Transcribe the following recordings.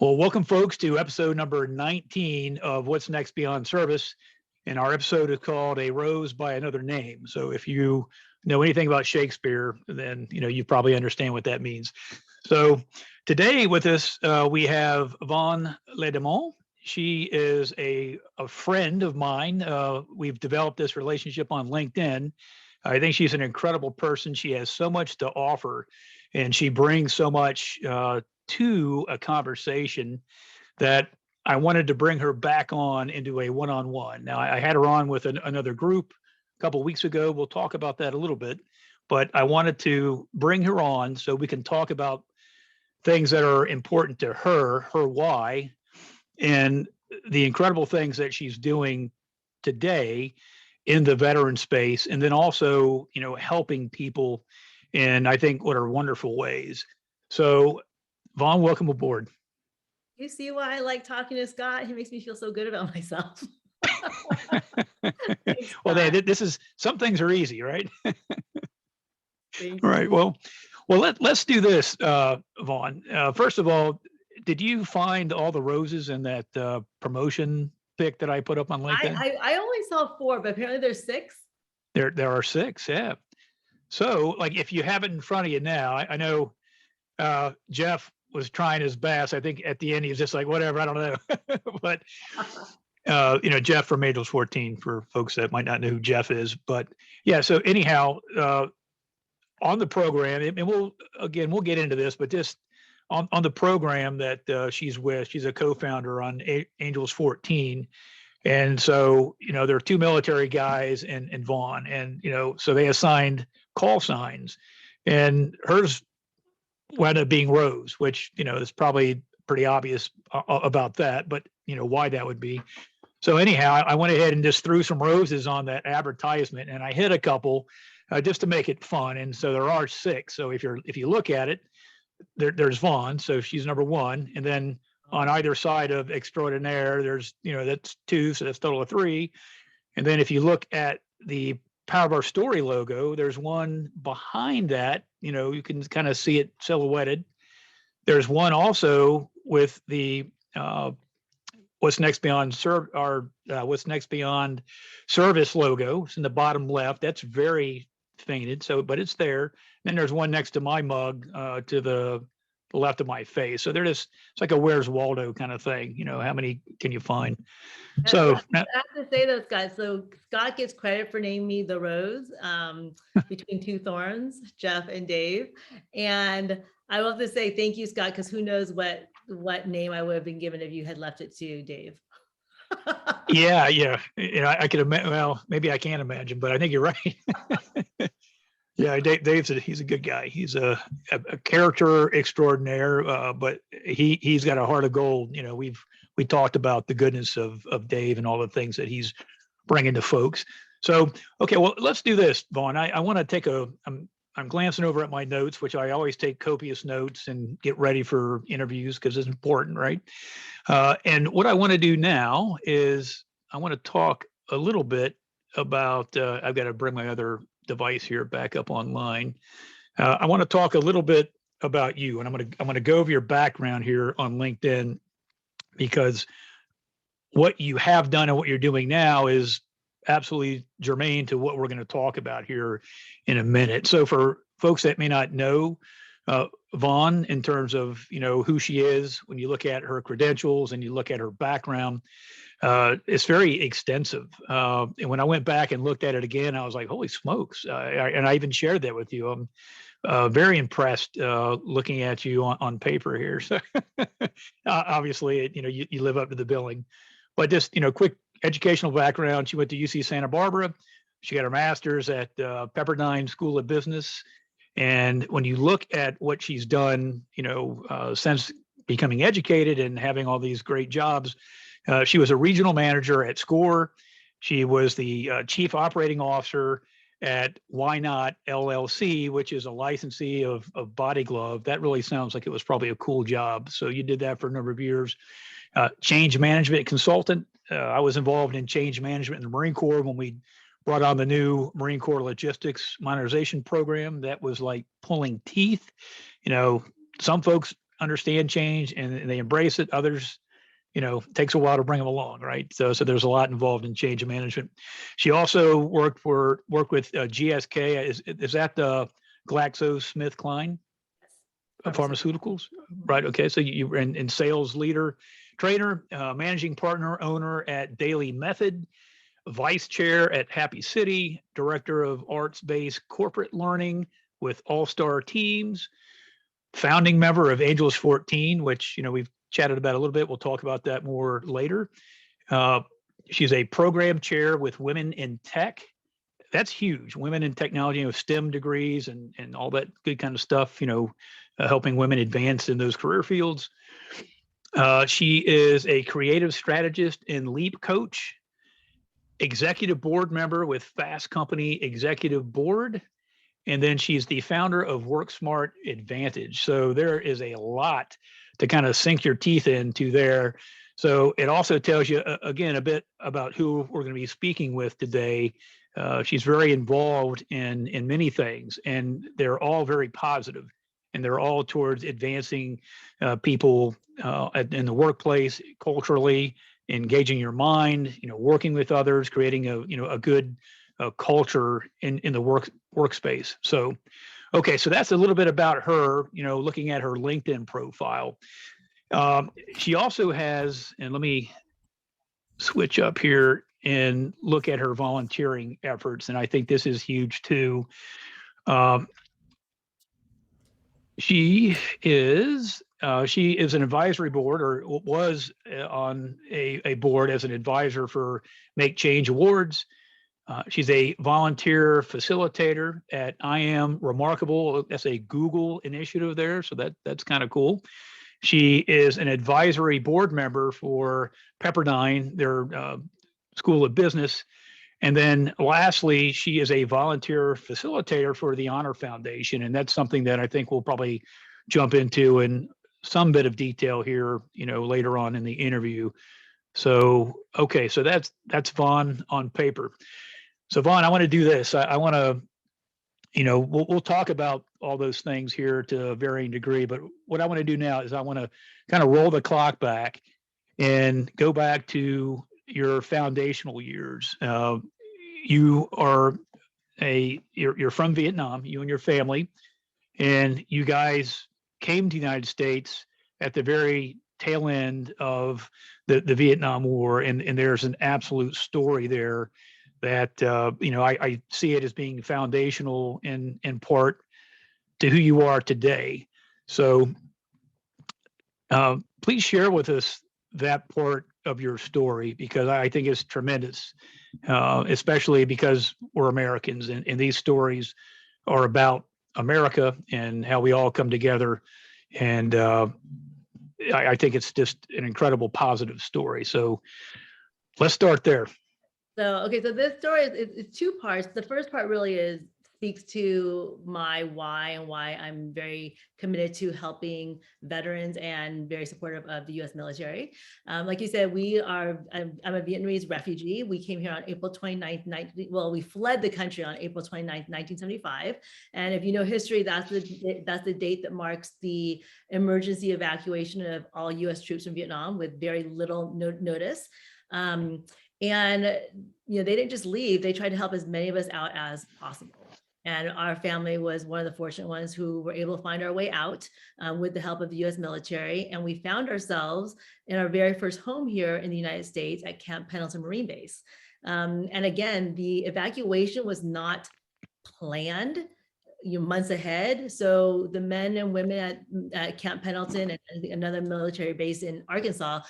Well, welcome, folks, to episode number 19 of What's Next Beyond Service. And our episode is called A Rose by Another Name. So if you know anything about Shakespeare, then you probably understand what that means. So today with us, we have Vaughn Lai-DuMone. She is a friend of mine. We've developed this relationship on LinkedIn. I think she's an incredible person. She has so much to offer, and she brings so much to a conversation that I wanted to bring her back on into a one-on-one. Now, I had her on with another group a couple of weeks ago. We'll talk about that a little bit, but I wanted to bring her on so we can talk about things that are important to her why, and the incredible things that she's doing today in the veteran space, and then also, helping people in, I think, what are wonderful ways. So, Vaughn, welcome aboard. You see why I like talking to Scott? He makes me feel so good about myself. Thanks, Well, Scott. this is, some things are easy, right? Thank All you. right. Well, let's do this, Vaughn. First of all, did you find all the roses in that promotion pic that I put up on LinkedIn? I only saw 4, but apparently there's 6. There are 6. Yeah. So, like, if you have it in front of you now, I know Jeff was trying his best. I think at the end he was just like, whatever, I don't know. But Jeff from Angels 14, for folks that might not know who Jeff is. But yeah, so anyhow, on the program, and we'll get into this, but just on the program that she's with, she's a co-founder on Angels 14. And so, there are 2 military guys and Vaughn, and, so they assigned call signs, and hers wound up being Rose, which, is probably pretty obvious about that, but why that would be. So anyhow, I went ahead and just threw some roses on that advertisement, and I hit a couple just to make it fun. And so there are 6. So if you look at it, there's Vaughn, so she's number 1, and then on either side of extraordinaire, there's that's 2, so that's a total of 3. And then if you look at the Power of Our Story logo, there's one behind that. You can kind of see it silhouetted. There's one also with the What's Next Beyond What's Next Beyond Service logo. It's in the bottom left. That's very fainted, but it's there. Then there's one next to my mug to the left of my face. So they're just, it's like a Where's Waldo kind of thing. How many can you find? So I have to say though, Scott, so Scott gets credit for naming me the rose between 2 thorns, Jeff and Dave. And I will have to say thank you, Scott, because who knows what name I would have been given if you had left it to Dave. yeah. I could imagine. Well, maybe I can't imagine, but I think you're right. Yeah, he's a good guy. He's a character extraordinaire, but he's got a heart of gold. We talked about the goodness of Dave and all the things that he's bringing to folks. So, okay, well, let's do this, Vaughn. I want to take I'm glancing over at my notes, which I always take copious notes and get ready for interviews because it's important, right? And what I want to do now is I want to talk a little bit about. I've got to bring my other device here back up online. I want to talk a little bit about you, and I'm going to go over your background here on LinkedIn, because what you have done and what you're doing now is absolutely germane to what we're going to talk about here in a minute. So for folks that may not know Vaughn in terms of who she is, when you look at her credentials and you look at her background, it's very extensive. And when I went back and looked at it again, I was like, holy smokes. And I even shared that with you. I'm very impressed looking at you on paper here. So obviously, you live up to the billing. But just, quick educational background. She went to UC Santa Barbara. She got her master's at Pepperdine School of Business. And when you look at what she's done, since becoming educated and having all these great jobs, she was a regional manager at SCORE. She was the chief operating officer at Why Not LLC, which is a licensee of Body Glove. That really sounds like it was probably a cool job. So you did that for a number of years. Change management consultant. I was involved in change management in the Marine Corps when we brought on the new Marine Corps logistics modernization program. That was like pulling teeth. Some folks understand change and they embrace it. Others, takes a while to bring them along, right? So there's a lot involved in change management. She also worked with GSK. Is that the GlaxoSmithKline Pharmaceuticals, right? Okay, so you were in sales leader, trainer, managing partner, owner at Daily Method, vice chair at Happy City, director of arts-based corporate learning with All-Star Teams, founding member of Angels 14, which we've chatted about a little bit. We'll talk about that more later. She's a program chair with Women in Tech. That's huge. Women in technology, STEM degrees and all that good kind of stuff, helping women advance in those career fields. She is a creative strategist and leap coach, executive board member with Fast Company Executive Board. And then she's the founder of Work Smart Advantage. So there is a lot to kind of sink your teeth into there. So it also tells you, again, a bit about who we're going to be speaking with today. She's very involved in many things, and they're all very positive, and they're all towards advancing people in the workplace, culturally, engaging your mind, working with others, creating a good culture in the workspace. So, okay, so that's a little bit about her, looking at her LinkedIn profile. She also has, and let me switch up here and look at her volunteering efforts. And I think this is huge too. She is an advisory board, or was on a board as an advisor for Make Change Awards. She's a volunteer facilitator at I Am Remarkable. That's a Google initiative there, so that's kind of cool. She is an advisory board member for Pepperdine, their School of Business. And then lastly, she is a volunteer facilitator for the Honor Foundation. And that's something that I think we'll probably jump into in some bit of detail here, later on in the interview. So, okay, so that's Vaughn on paper. So Vaughn, I want to do this. I want to, we'll talk about all those things here to a varying degree, but what I want to do now is I want to kind of roll the clock back and go back to your foundational years. You're from Vietnam, you and your family, and you guys came to the United States at the very tail end of the Vietnam War, and there's an absolute story there that I see it as being foundational in part to who you are today. So please share with us that part of your story, because I think it's tremendous, especially because we're Americans, and these stories are about America and how we all come together. And I think it's just an incredible positive story. So let's start there. So this story is two parts. The first part really speaks to my why and why I'm very committed to helping veterans and very supportive of the U.S. military. Like you said, I'm a Vietnamese refugee. We came here on April 29th, we fled the country on April 29th, 1975. And if you know history, that's the date that marks the emergency evacuation of all U.S. troops from Vietnam with very little notice. And, they didn't just leave, they tried to help as many of us out as possible. And our family was one of the fortunate ones who were able to find our way out with the help of the U.S. military. And we found ourselves in our very first home here in the United States at Camp Pendleton Marine Base. And again, the evacuation was not planned months ahead. So the men and women at Camp Pendleton and another military base in Arkansas,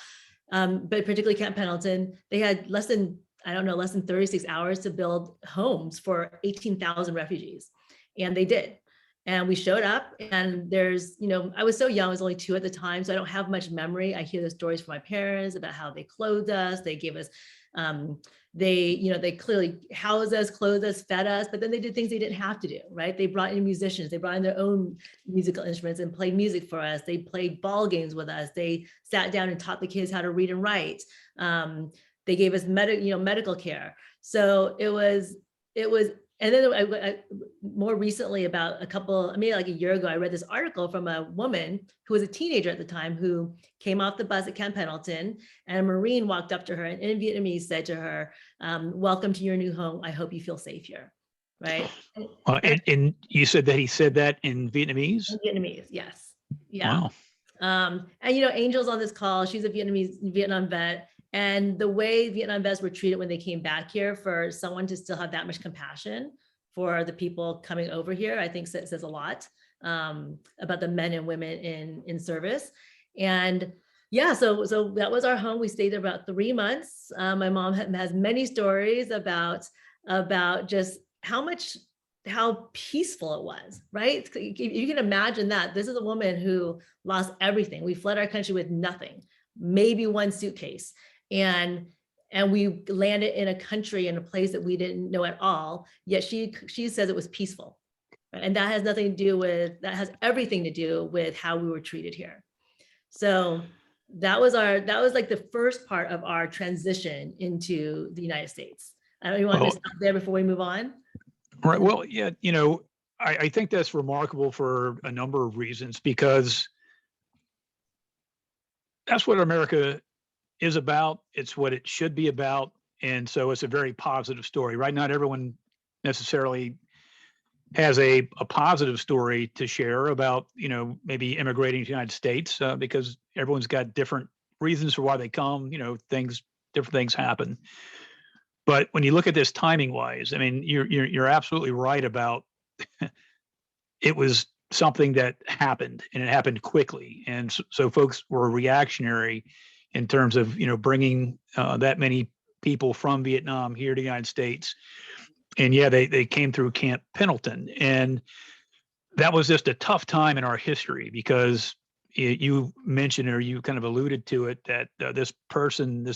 but particularly Camp Pendleton, they had less than 36 hours to build homes for 18,000 refugees. And they did. And we showed up, and I was so young, I was only 2 at the time, so I don't have much memory. I hear the stories from my parents about how they clothed us. They gave us, they clearly housed us, clothed us, fed us, but then they did things they didn't have to do, right? They brought in musicians, they brought in their own musical instruments and played music for us. They played ball games with us. They sat down and taught the kids how to read and write. They gave us medical care. So it was And then more recently, about maybe like a year ago, I read this article from a woman who was a teenager at the time who came off the bus at Camp Pendleton, and a Marine walked up to her and in Vietnamese said to her, "Welcome to your new home. I hope you feel safe here." Right. And you said that he said that in Vietnamese? In Vietnamese, yes. Yeah. Wow. And Angel's on this call. She's a Vietnam vet. And the way Vietnam vets were treated when they came back here, for someone to still have that much compassion for the people coming over here, I think says a lot about the men and women in service. And yeah, so that was our home. We stayed there about 3 months. My mom has many stories about just how peaceful it was, right? You can imagine that. This is a woman who lost everything. We fled our country with nothing, maybe one suitcase. And we landed in a country, in a place that we didn't know at all, yet she says it was peaceful. And that has everything to do with how we were treated here. So that was like the first part of our transition into the United States. I don't know, you want to stop there before we move on? Right. Well, yeah, I think that's remarkable for a number of reasons, because that's what America is about. It's what it should be about. And so it's a very positive story, right? Not everyone necessarily has a positive story to share about, maybe immigrating to the United States, because everyone's got different reasons for why they come, different things happen. But when you look at this timing wise, I mean, you're absolutely right about it was something that happened, and it happened quickly. And so folks were reactionary in terms of, bringing that many people from Vietnam here to the United States. And yeah, they came through Camp Pendleton. And that was just a tough time in our history, because you mentioned, or you kind of alluded to it, that this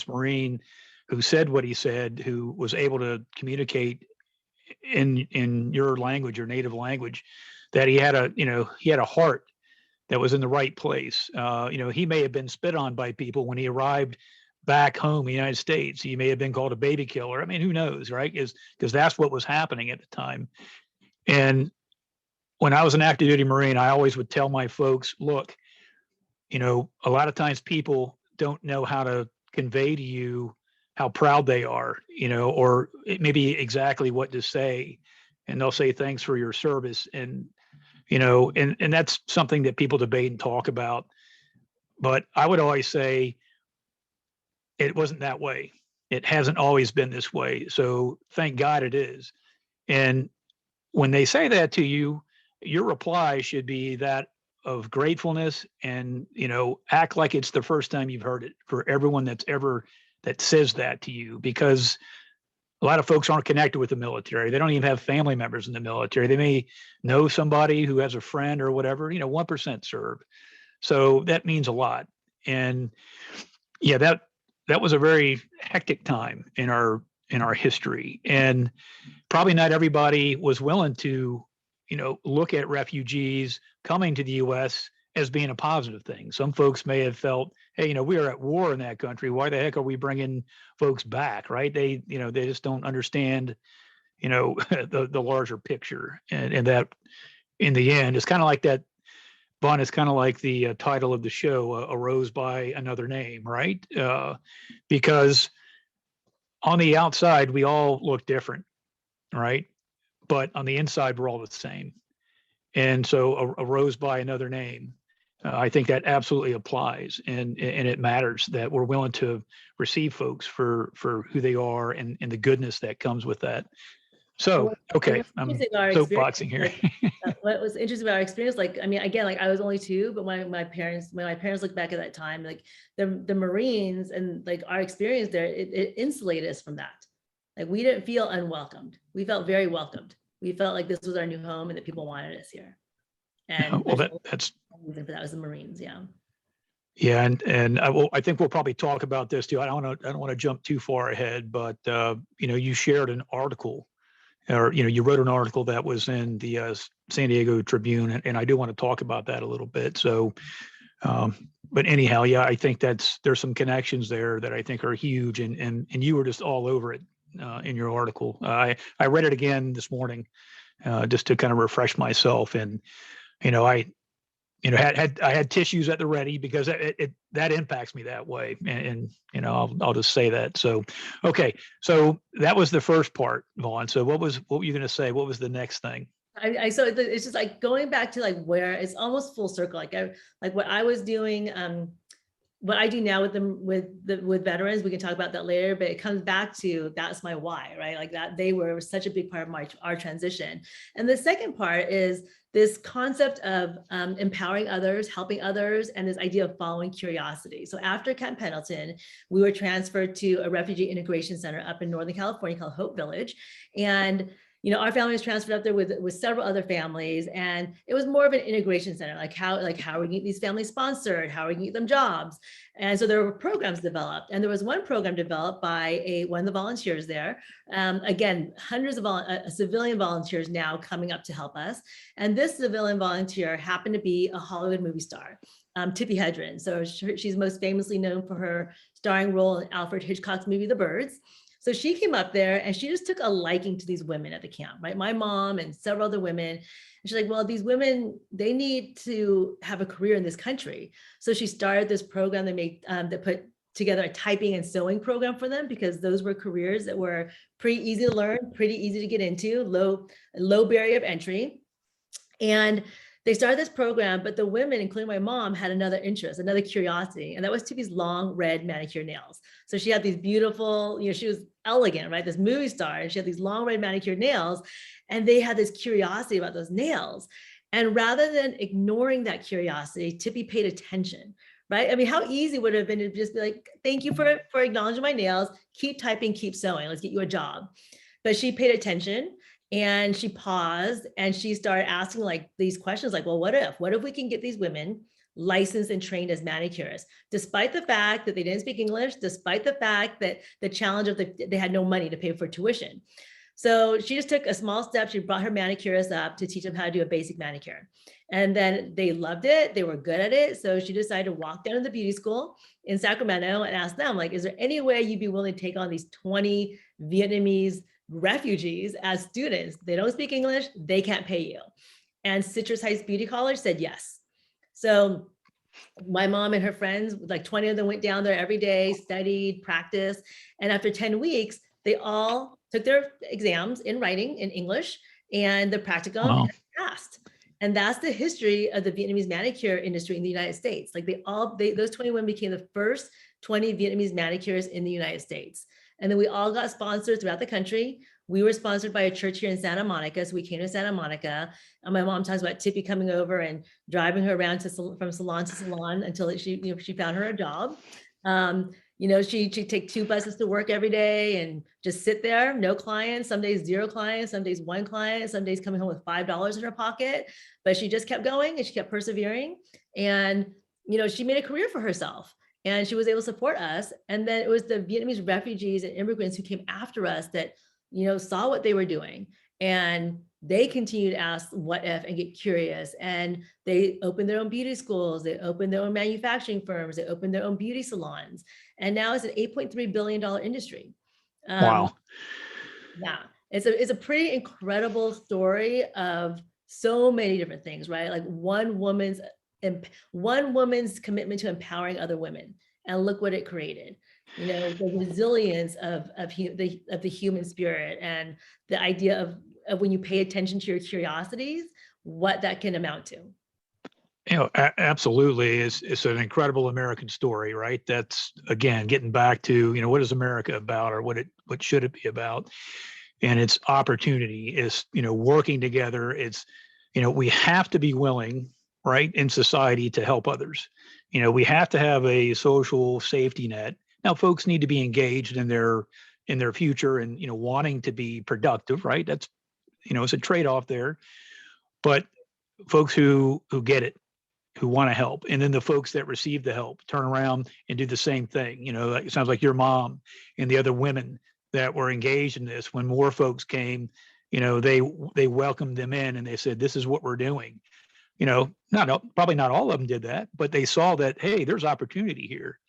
Marine who said what he said, who was able to communicate in your language, your native language, that he had a heart that was in the right place. He may have been spit on by people when he arrived back home in the United States. He may have been called a baby killer. I mean, who knows, right? Because that's what was happening at the time. And when I was an active duty Marine, I always would tell my folks, look, a lot of times people don't know how to convey to you how proud they are, or maybe exactly what to say. And they'll say, thanks for your service. And, and that's something that people debate and talk about. But I would always say it wasn't that way. It hasn't always been this way. So thank God it is. And when they say that to you, your reply should be that of gratefulness, and, act like it's the first time you've heard it, for everyone that says that to you, because a lot of folks aren't connected with the military. They don't even have family members in the military. They may know somebody who has a friend or whatever, 1% serve. So that means a lot. And yeah, that was a very hectic time in our history. And probably not everybody was willing to, look at refugees coming to the U.S. as being a positive thing. Some folks may have felt, hey, we are at war in that country. Why the heck are we bringing folks back, right? They just don't understand, the larger picture. And that, in the end, it's kind of like that, Vaughn, it's kind of like the title of the show, A Rose by Another Name, right? Because on the outside, we all look different, right? But on the inside, we're all the same. And so a rose by another name, I think that absolutely applies, and it matters that we're willing to receive folks for who they are, and the goodness that comes with that. So, okay, I'm soapboxing here. What was interesting about our experience, again, I was only 2, but when my parents look back at that time, the Marines and our experience there, it insulated us from that. We didn't feel unwelcomed. We felt very welcomed. We felt like this was our new home and that people wanted us here. And well, that was the Marines. Yeah. Yeah. And I think we'll probably talk about this too. I don't want to jump too far ahead, but you shared an article, or, you wrote an article that was in the San Diego Tribune, and I do want to talk about that a little bit. So, but anyhow, yeah, I think there's some connections there that I think are huge, and you were just all over it in your article. I read it again this morning just to kind of refresh myself, and I had tissues at the ready because that impacts me that way, and I'll just say that. So, okay, so that was the first part, Vaughn. So what were you going to say? What was the next thing? So it's just like going back to like where it's almost full circle. Like what I was doing, what I do now with veterans, we can talk about that later, but it comes back to that's my why, right? Like that they were such a big part of our transition. And the second part is this concept of empowering others, helping others, and this idea of following curiosity. So after Camp Pendleton, we were transferred to a refugee integration center up in Northern California called Hope Village. And our family was transferred up there with several other families, and it was more of an integration center, like how are we getting these families sponsored? How are we getting them jobs? And so there were programs developed, and there was one program developed by one of the volunteers there. Again, hundreds of civilian volunteers now coming up to help us. And this civilian volunteer happened to be a Hollywood movie star, Tippy Hedren. So she's most famously known for her starring role in Alfred Hitchcock's movie, The Birds. So she came up there and she just took a liking to these women at the camp, right? My mom and several other women. And she's like, well, these women, they need to have a career in this country. So she started this program that put together a typing and sewing program for them, because those were careers that were pretty easy to learn, pretty easy to get into, low barrier of entry. And they started this program, but the women, including my mom, had another interest, another curiosity, and that was Tippy's long red manicure nails. So she had these beautiful, she was elegant, right? This movie star, and she had these long red manicure nails, and they had this curiosity about those nails. And rather than ignoring that curiosity, Tippy paid attention, right? I mean, how easy would it have been to just be like, thank you for acknowledging my nails, keep typing, keep sewing, let's get you a job. But she paid attention. And she paused and she started asking like these questions like, well, what if we can get these women licensed and trained as manicurists, despite the fact that they didn't speak English, despite the fact that the challenge of they had no money to pay for tuition. So she just took a small step. She brought her manicurists up to teach them how to do a basic manicure. And then they loved it. They were good at it. So she decided to walk down to the beauty school in Sacramento and ask them, like, is there any way you'd be willing to take on these 20 Vietnamese refugees as students? They don't speak English, they can't pay you. And Citrus Heights Beauty College said yes. So my mom and her friends, like 20 of them, went down there every day, studied, practiced. And after 10 weeks, they all took their exams in writing in English and the practicum. Wow. And passed. And that's the history of the Vietnamese manicure industry in the United States. Like those 20 women became the first 20 Vietnamese manicures in the United States. And then we all got sponsored throughout the country. We were sponsored by a church here in Santa Monica. So we came to Santa Monica. And my mom talks about Tippy coming over and driving her around from salon to salon until she found her a job. She'd take 2 buses to work every day and just sit there, no clients, some days 0 clients, some days 1 client, some days coming home with $5 in her pocket. But she just kept going and she kept persevering. And, she made a career for herself. And she was able to support us. And then it was the Vietnamese refugees and immigrants who came after us that, saw what they were doing. And they continued to ask what if and get curious. And they opened their own beauty schools. They opened their own manufacturing firms. They opened their own beauty salons. And now it's an $8.3 billion industry. Wow. Yeah, it's a pretty incredible story of so many different things, right? Like one woman's commitment to empowering other women, and look what it created. The resilience of the human spirit, and the idea of when you pay attention to your curiosities, what that can amount to. Absolutely. It's an incredible American story, right? That's, again, getting back to, what is America about, or what should it be about? And it's opportunity, is, working together. It's, we have to be willing, right, in society to help others. We have to have a social safety net. Now, folks need to be engaged in their future and, wanting to be productive, right? That's, it's a trade-off there. But folks who get it, who want to help, and then the folks that receive the help turn around and do the same thing. It sounds like your mom and the other women that were engaged in this, when more folks came, they welcomed them in and they said, this is what we're doing. Probably not all of them did that, but they saw that, hey, there's opportunity here.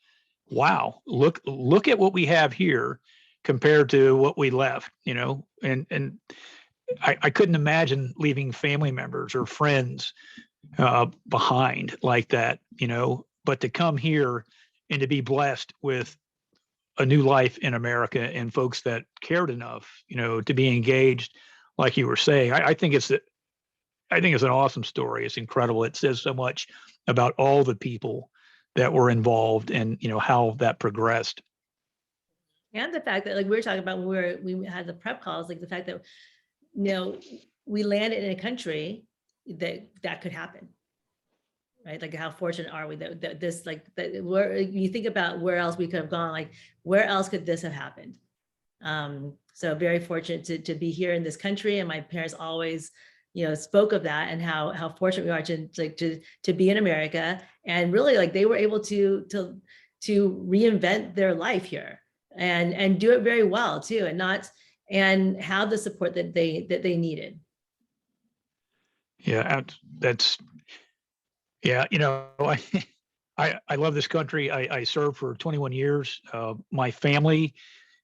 Wow, look at what we have here. compared to what we left, you know, and I couldn't imagine leaving family members or friends behind like that, you know, but to come here and to be blessed with a new life in America and folks that cared enough, you know, to be engaged, like you were saying, I think I think it's an awesome story. It's incredible. It says so much about all the people that were involved and, you know, how that progressed. And the fact that, like we were talking about when we had the prep calls, like the fact that, you know, we landed in a country that could happen, right? Like how fortunate are we that this, like, that where you think about where else we could have gone, like where else could this have happened? So very fortunate to be here in this country. And my parents always, you know, spoke of that and how fortunate we are to be in America. And really, like, they were able to reinvent their life here and do it very well too, and have the support that they needed. Yeah, that's yeah. You know, I love this country. I served for 21 years. My family,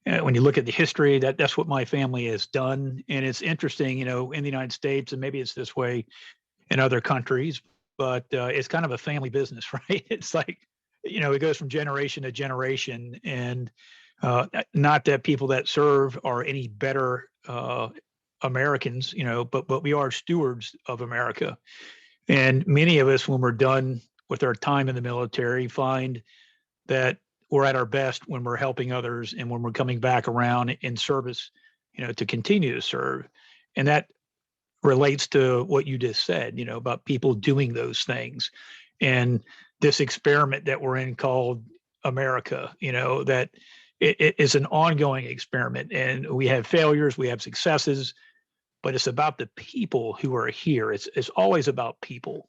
when you look at the history, that's what my family has done, and it's interesting, you know, in the United States, and maybe it's this way in other countries, but it's kind of a family business, right? It's like, you know, it goes from generation to generation, and not that people that serve are any better Americans, you know, but we are stewards of America. And many of us, when we're done with our time in the military, find that we're at our best when we're helping others and when we're coming back around in service, you know, to continue to serve. And that relates to what you just said, you know, about people doing those things. And this experiment that we're in called America, you know, that it is an ongoing experiment. And we have failures, we have successes, but it's about the people who are here. It's always about people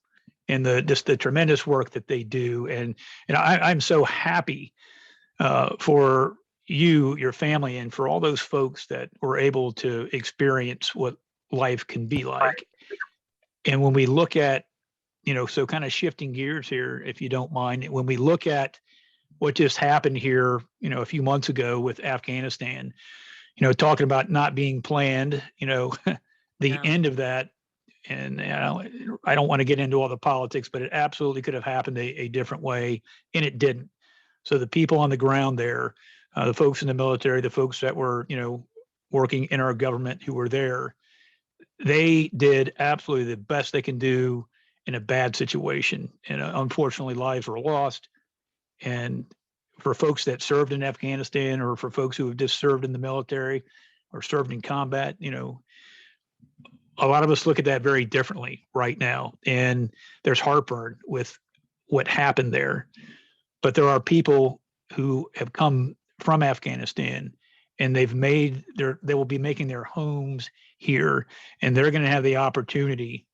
and the tremendous work that they do. And I'm so happy for you, your family, and for all those folks that were able to experience what life can be like. And when we look at, you know, so kind of shifting gears here, if you don't mind, when we look at what just happened here, you know, a few months ago with Afghanistan, you know, talking about not being planned, you know, the end of that. And you know, I don't want to get into all the politics, but it absolutely could have happened a different way, and it didn't. So the people on the ground there, the folks in the military, the folks that were, you know, working in our government who were there, they did absolutely the best they can do in a bad situation. And unfortunately, lives were lost. And for folks that served in Afghanistan, or for folks who have just served in the military or served in combat, you know, a lot of us look at that very differently right now. And there's heartburn with what happened there. But there are people who have come from Afghanistan and they will be making their homes here, and they're going to have the opportunity,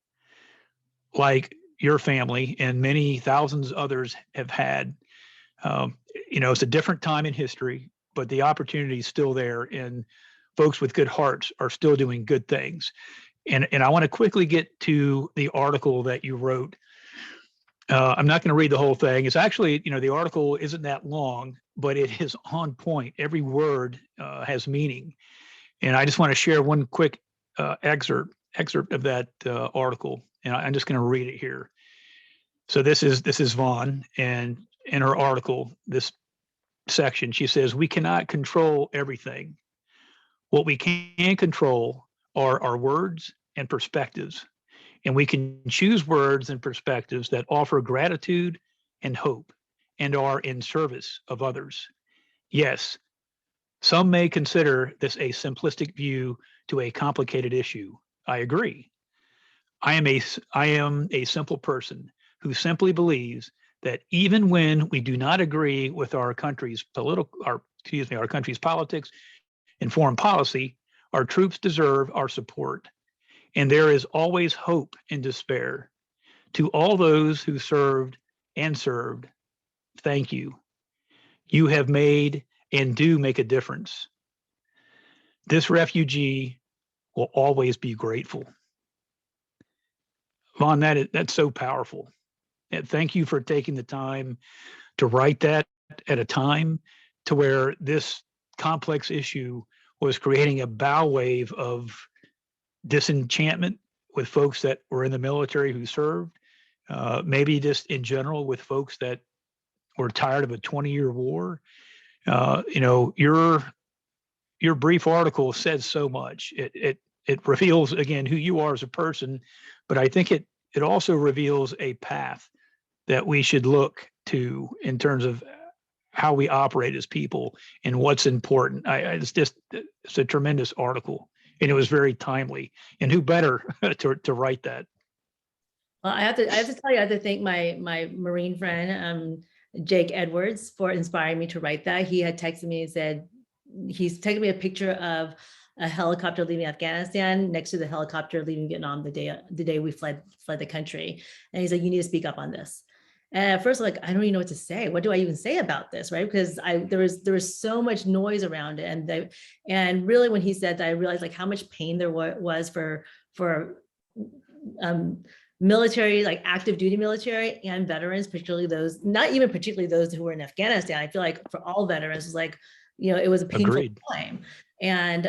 like your family and many thousands others have had. You know, it's a different time in history, but the opportunity is still there, and folks with good hearts are still doing good things. And I want to quickly get to the article that you wrote. I'm not going to read the whole thing. It's actually, you know, the article isn't that long, but it is on point. Every word has meaning. And I just want to share one quick excerpt of that article, and I'm just going to read it here. So this is Vaughn, and in her article, this section, she says, "We cannot control everything. What we can control are our words and perspectives. And we can choose words and perspectives that offer gratitude and hope and are in service of others. Yes, some may consider this a simplistic view to a complicated issue. I agree. I am a simple person who simply believes that even when we do not agree with our country's our country's politics and foreign policy, our troops deserve our support. And there is always hope in despair. To all those who served and served, thank you. You have made and do make a difference. This refugee will always be grateful." Vaughn, that's so powerful. And thank you for taking the time to write that at a time to where this complex issue was creating a bow wave of disenchantment with folks that were in the military who served, maybe just in general with folks that were tired of a 20-year war. You know, your brief article says so much. It reveals again who you are as a person, but I think it also reveals a path that we should look to in terms of how we operate as people and what's important. It's a tremendous article, and it was very timely. And who better to write that? Well, I have to tell you, I have to thank my Marine friend, Jake Edwards, for inspiring me to write that. He had texted me and said, he's taken me a picture of a helicopter leaving Afghanistan next to the helicopter leaving Vietnam the day we fled the country. And he's like, you need to speak up on this. And at first, like, I don't even know what to say. What do I even say about this, right? Because there was so much noise around it, and really when he said that, I realized like how much pain there was for military, like active duty military and veterans, particularly those, not even particularly those who were in Afghanistan. I feel like for all veterans, it's like, you know, it was a painful Agreed. time. And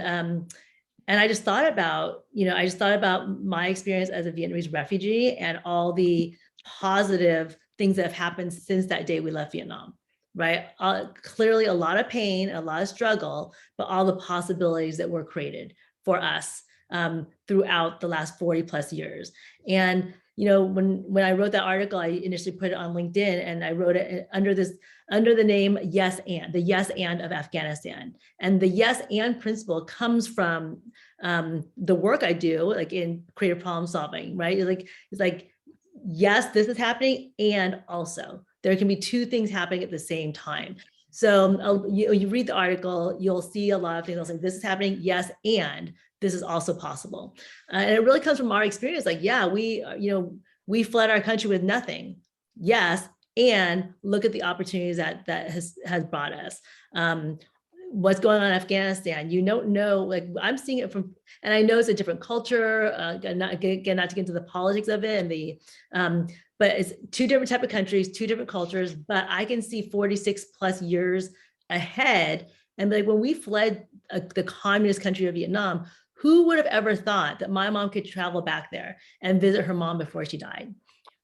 I just thought about, my experience as a Vietnamese refugee and all the positive things that have happened since that day we left Vietnam, right? Clearly a lot of pain, a lot of struggle, but all the possibilities that were created for us throughout the last 40 plus years. And, you know, when I wrote that article, I initially put it on LinkedIn, and I wrote it under the name Yes And, the Yes And of Afghanistan. And the Yes And principle comes from the work I do, like in creative problem solving, right? It's like, yes, this is happening, and also there can be two things happening at the same time. So you read the article, you'll see a lot of things. I'll say, this is happening, yes, and this is also possible. And it really comes from our experience. Like, yeah, we fled our country with nothing. Yes, and look at the opportunities that has brought us. What's going on in Afghanistan? You don't know, like I'm seeing it from, and I know it's a different culture, not to get into the politics of it and the, but it's two different type of countries, two different cultures, but I can see 46 plus years ahead. And like when we fled the communist country of Vietnam, who would have ever thought that my mom could travel back there and visit her mom before she died?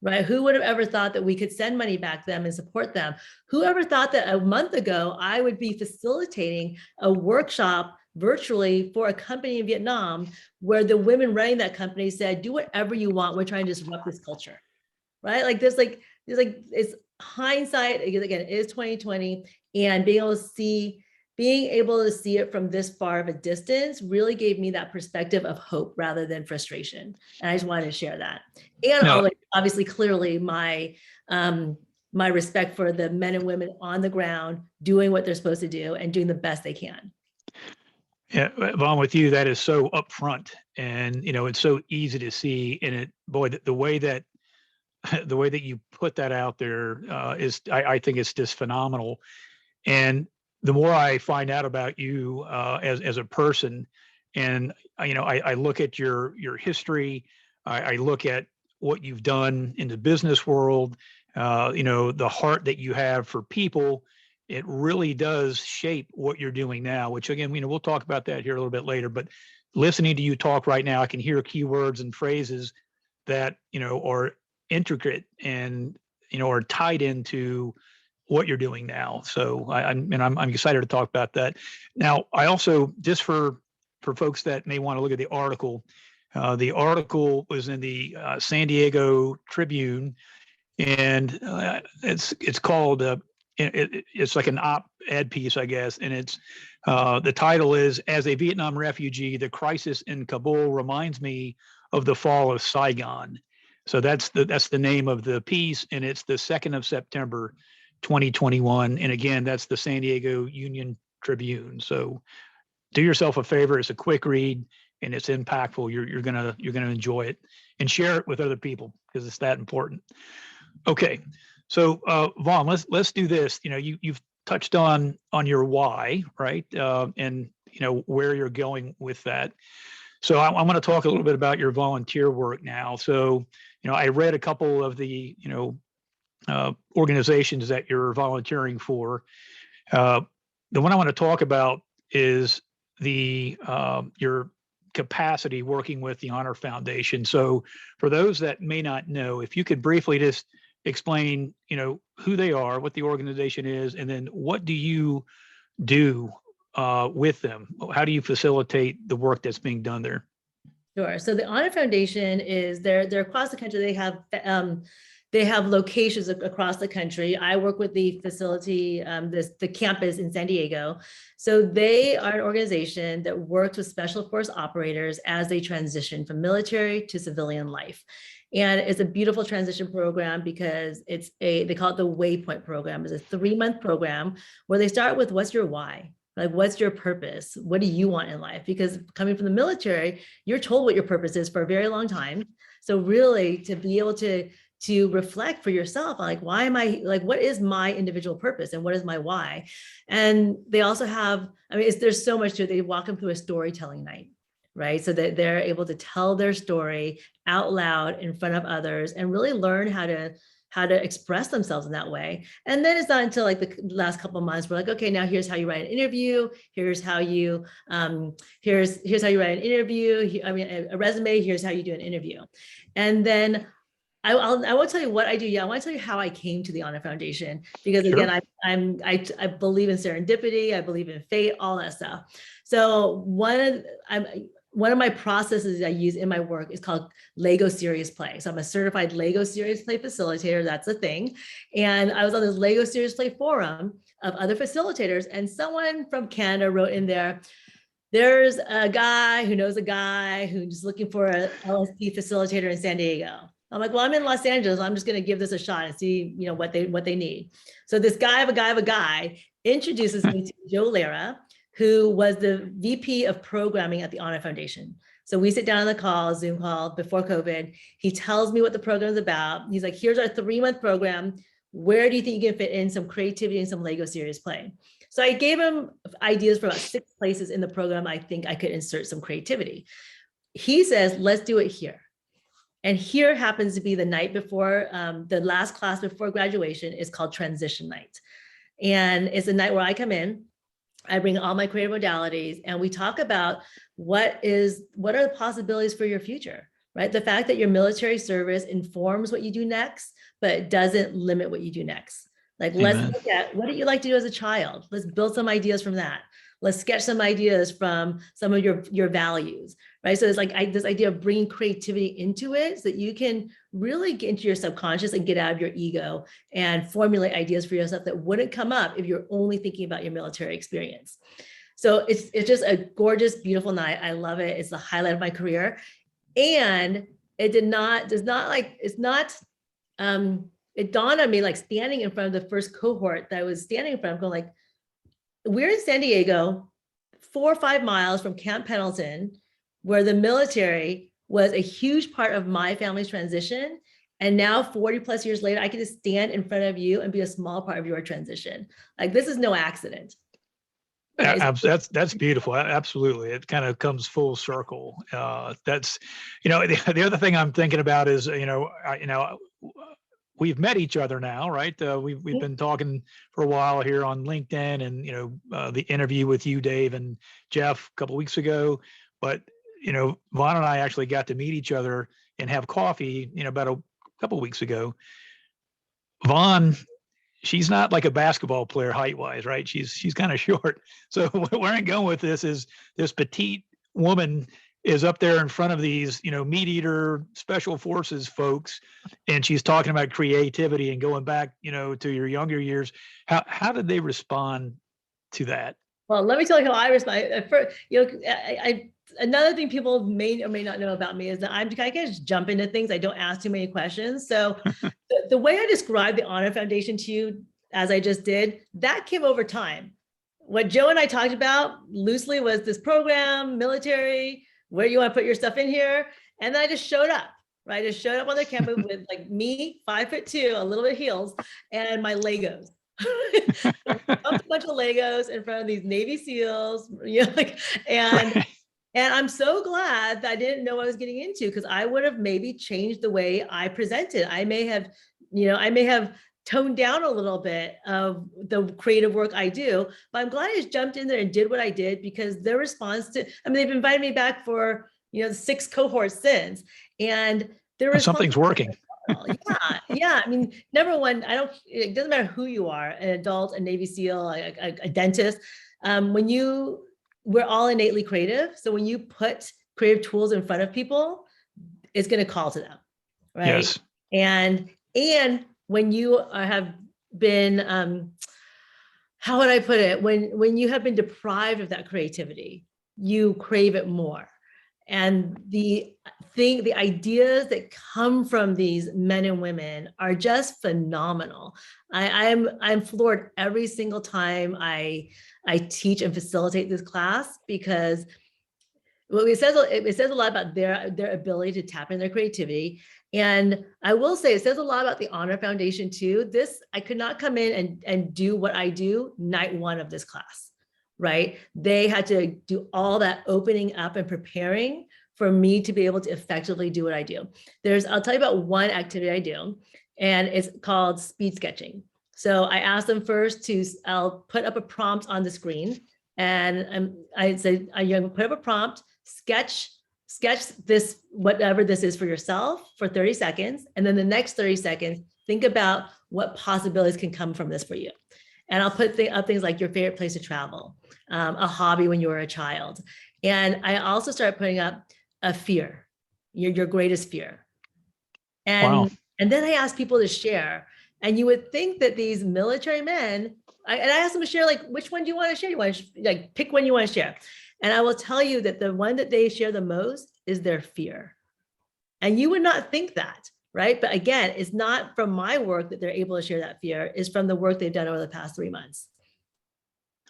Right? Who would have ever thought that we could send money back to them and support them? Whoever thought that a month ago I would be facilitating a workshop virtually for a company in Vietnam where the women running that company said, do whatever you want. We're trying to disrupt this culture. Right? Like there's it's hindsight. Again, it is 2020, and being able to see it from this far of a distance really gave me that perspective of hope rather than frustration. And I just wanted to share that. And obviously, clearly, my respect for the men and women on the ground doing what they're supposed to do and doing the best they can. Yeah, Vaughn, with you, that is so upfront, and you know it's so easy to see. And it, boy, the way that you put that out there is, I think it's just phenomenal. And the more I find out about you as a person, and you know, I look at your history, I look at what you've done in the business world, you know, the heart that you have for people, it really does shape what you're doing now. Which again, you know, we'll talk about that here a little bit later. But listening to you talk right now, I can hear keywords and phrases that you know are intricate and you know are tied into what you're doing now. So I'm excited to talk about that. Now, I also, just for folks that may want to look at the article was in the San Diego Tribune, and it's called it's like an op-ed piece, I guess, and it's the title is "As a Vietnam Refugee, the Crisis in Kabul Reminds Me of the Fall of Saigon." So that's the name of the piece, and it's the 2nd of September, 2021. And again, that's the San Diego Union Tribune. So do yourself a favor. It's a quick read and it's impactful. You're gonna enjoy it, and share it with other people because it's that important. Okay. So Vaughn, let's do this. You know, you've touched on your why, right? And you know where you're going with that. So I'm going to talk a little bit about your volunteer work now. So, you know, I read a couple of the, you know, organizations that you're volunteering for. The one I want to talk about is the your capacity working with the Honor Foundation. So for those that may not know, if you could briefly just explain, who they are, what the organization is, and then what do you do with them? How do you facilitate the work that's being done there? Sure. So the Honor Foundation is they're across the country. They have locations across the country. I work with the facility, the campus in San Diego. So they are an organization that works with special force operators as they transition from military to civilian life. And it's a beautiful transition program because they call it the Waypoint program. It's a 3-month program where they start with, what's your why? Like, what's your purpose? What do you want in life? Because coming from the military, you're told what your purpose is for a very long time. So really to be able to reflect for yourself, like, why am I, like, what is my individual purpose and what is my why? And they also have, there's so much to it. They walk them through a storytelling night, right? So that they're able to tell their story out loud in front of others and really learn how to express themselves in that way. And then it's not until like the last couple of months, we're like, okay, now here's how you write an interview. Here's how you, here's how you write an interview. A resume, here's how you do an interview. And then I won't tell you what I do. Yeah, I want to tell you how I came to the Honor Foundation, because again, sure. I believe in serendipity. I believe in fate, all that stuff. So one of my processes I use in my work is called Lego Serious Play. So I'm a certified Lego Serious Play facilitator. That's a thing. And I was on this Lego Serious Play forum of other facilitators, and someone from Canada wrote in there, there's a guy who knows a guy who's looking for a LSP facilitator in San Diego. I'm like, well, I'm in Los Angeles. I'm just going to give this a shot and see, what they need. So this guy of a guy introduces me to Joe Lara, who was the VP of programming at the Honor Foundation. So we sit down on the call, Zoom call before COVID. He tells me what the program is about. He's like, here's our 3-month program. Where do you think you can fit in some creativity and some Lego Serious Play? So I gave him ideas for about 6 places in the program I think I could insert some creativity. He says, let's do it here. And here happens to be the night before, the last class before graduation is called Transition Night. And it's a night where I come in, I bring all my creative modalities, and we talk about what are the possibilities for your future, right? The fact that your military service informs what you do next, but it doesn't limit what you do next. Like, Amen. Let's look at, what did you like to do as a child? Let's build some ideas from that. Let's sketch some ideas from some of your values, right? So it's like this idea of bringing creativity into it so that you can really get into your subconscious and get out of your ego and formulate ideas for yourself that wouldn't come up if you're only thinking about your military experience. So it's just a gorgeous, beautiful night. I love it. It's the highlight of my career. And it dawned on me, like, standing in front of the first cohort that I was standing in front of, going like, we're in San Diego, 4 or 5 miles from Camp Pendleton, where the military was a huge part of my family's transition. And now 40 plus years later, I can just stand in front of you and be a small part of your transition. Like, this is no accident. That's beautiful. Absolutely. It kind of comes full circle. That's, the other thing I'm thinking about is, we've met each other now, right? We've been talking for a while here on LinkedIn, and the interview with you, Dave, and Jeff a couple of weeks ago. But Vaughn and I actually got to meet each other and have coffee, about a couple of weeks ago. Vaughn, she's not like a basketball player height-wise, right? She's kind of short. So where I'm going with this is, this petite woman is up there in front of these, meat eater special forces folks, and she's talking about creativity and going back, to your younger years. How did they respond to that? Well, let me tell you how I respond. Another thing people may or may not know about me is that I can just jump into things. I don't ask too many questions. So the way I described the Honor Foundation to you, as I just did, that came over time. What Joe and I talked about loosely was this program, military, where you want to put your stuff in here. And then I just showed up, right? I just showed up on their campus with, like, me, 5'2", a little bit of heels, and my Legos. A bunch of Legos in front of these Navy SEALs, and I'm so glad that I didn't know what I was getting into, because I would have maybe changed the way I presented. I may have toned down a little bit of the creative work I do, but I'm glad I just jumped in there and did what I did, because their response to, I mean, they've invited me back for, 6 cohorts since, and their response, something's working. yeah. I mean, number one, it doesn't matter who you are, an adult, a Navy SEAL, a dentist. We're all innately creative. So when you put creative tools in front of people, it's going to call to them, right? Yes. And when you have been, how would I put it? When you have been deprived of that creativity, you crave it more. And the ideas that come from these men and women are just phenomenal. I'm floored every single time I teach and facilitate this class, because it says a lot about their ability to tap into their creativity. And I will say, it says a lot about the Honor Foundation too. I could not come in and do what I do night one of this class, right? They had to do all that opening up and preparing for me to be able to effectively do what I do. I'll tell you about one activity I do, and it's called speed sketching. So I asked them first I'll put up a prompt on the screen, and I said, you're gonna put up a prompt, sketch this, whatever this is for yourself, for 30 seconds. And then the next 30 seconds, think about what possibilities can come from this for you. And I'll put up things like your favorite place to travel, a hobby when you were a child. And I also started putting up a fear, your greatest fear. And, wow. And then I asked people to share. And you would think that these military men, I asked them to share, like, which one do you want to share? You want to pick one you want to share. And I will tell you that the one that they share the most is their fear. And you would not think that, right? But again, it's not from my work that they're able to share that fear. It's from the work they've done over the past 3 months.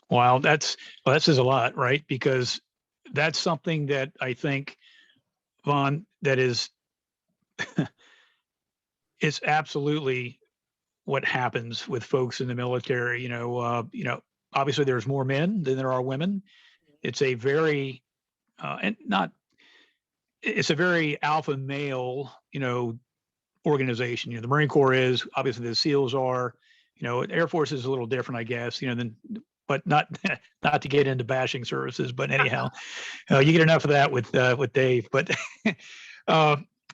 Wow, that says a lot, right? Because that's something that I think, Vaughn, that is it's absolutely what happens with folks in the military. Obviously there's more men than there are women. It's a very it's a very alpha male, organization. The Marine Corps is, obviously the SEALs are, Air Force is a little different, I guess, but not to get into bashing services, but anyhow, you get enough of that with Dave, but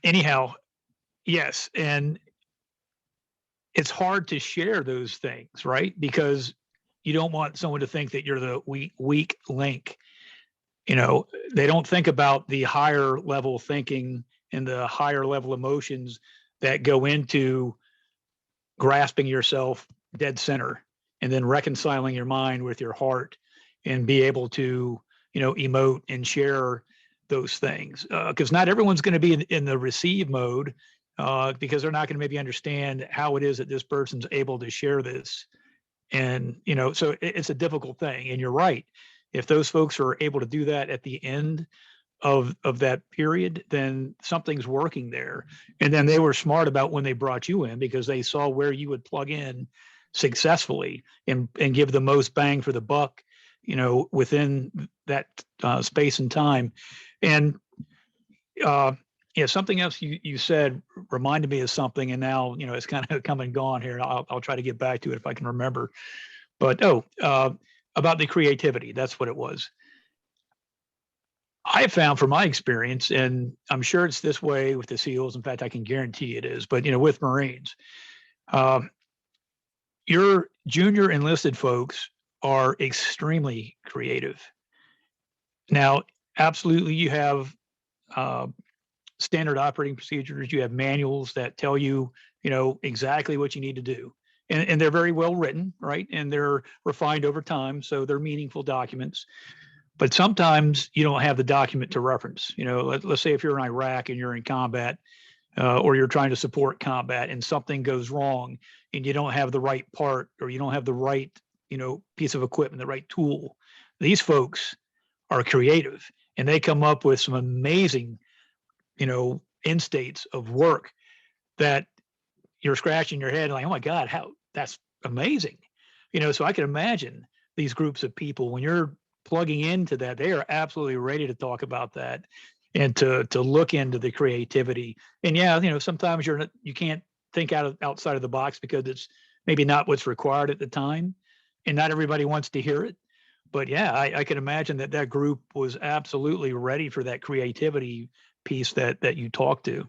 anyhow, yes. And it's hard to share those things, right? Because you don't want someone to think that you're the weak link. They don't think about the higher level thinking and the higher level emotions that go into grasping yourself dead center and then reconciling your mind with your heart and be able to, emote and share those things. Because not everyone's going to be in the receive mode, because they're not going to maybe understand how it is that this person's able to share this. And, so it's a difficult thing. And you're right. If those folks are able to do that at the end of that period, then something's working there. And then they were smart about when they brought you in, because they saw where you would plug in successfully and give the most bang for the buck, within that space and time. And something else you said reminded me of something, and now it's kind of come and gone here. I'll try to get back to it if I can remember. But about the creativity, that's what it was. I found from my experience, and I'm sure it's this way with the SEALs. In fact, I can guarantee it is. But with Marines, your junior enlisted folks are extremely creative. Now, absolutely, you have standard operating procedures. You have manuals that tell you, exactly what you need to do. And they're very well written, right? And they're refined over time. So they're meaningful documents. But sometimes you don't have the document to reference. Let's say if you're in Iraq and you're in combat, or you're trying to support combat and something goes wrong and you don't have the right part, or you don't have the right, piece of equipment, the right tool. These folks are creative and they come up with some amazing, end states of work that you're scratching your head like, oh my God, how that's amazing. So I can imagine these groups of people, when you're plugging into that, they are absolutely ready to talk about that and to look into the creativity. And sometimes you can't think outside of the box because it's maybe not what's required at the time, and not everybody wants to hear it. But yeah, I can imagine that group was absolutely ready for that creativity piece that you talked to.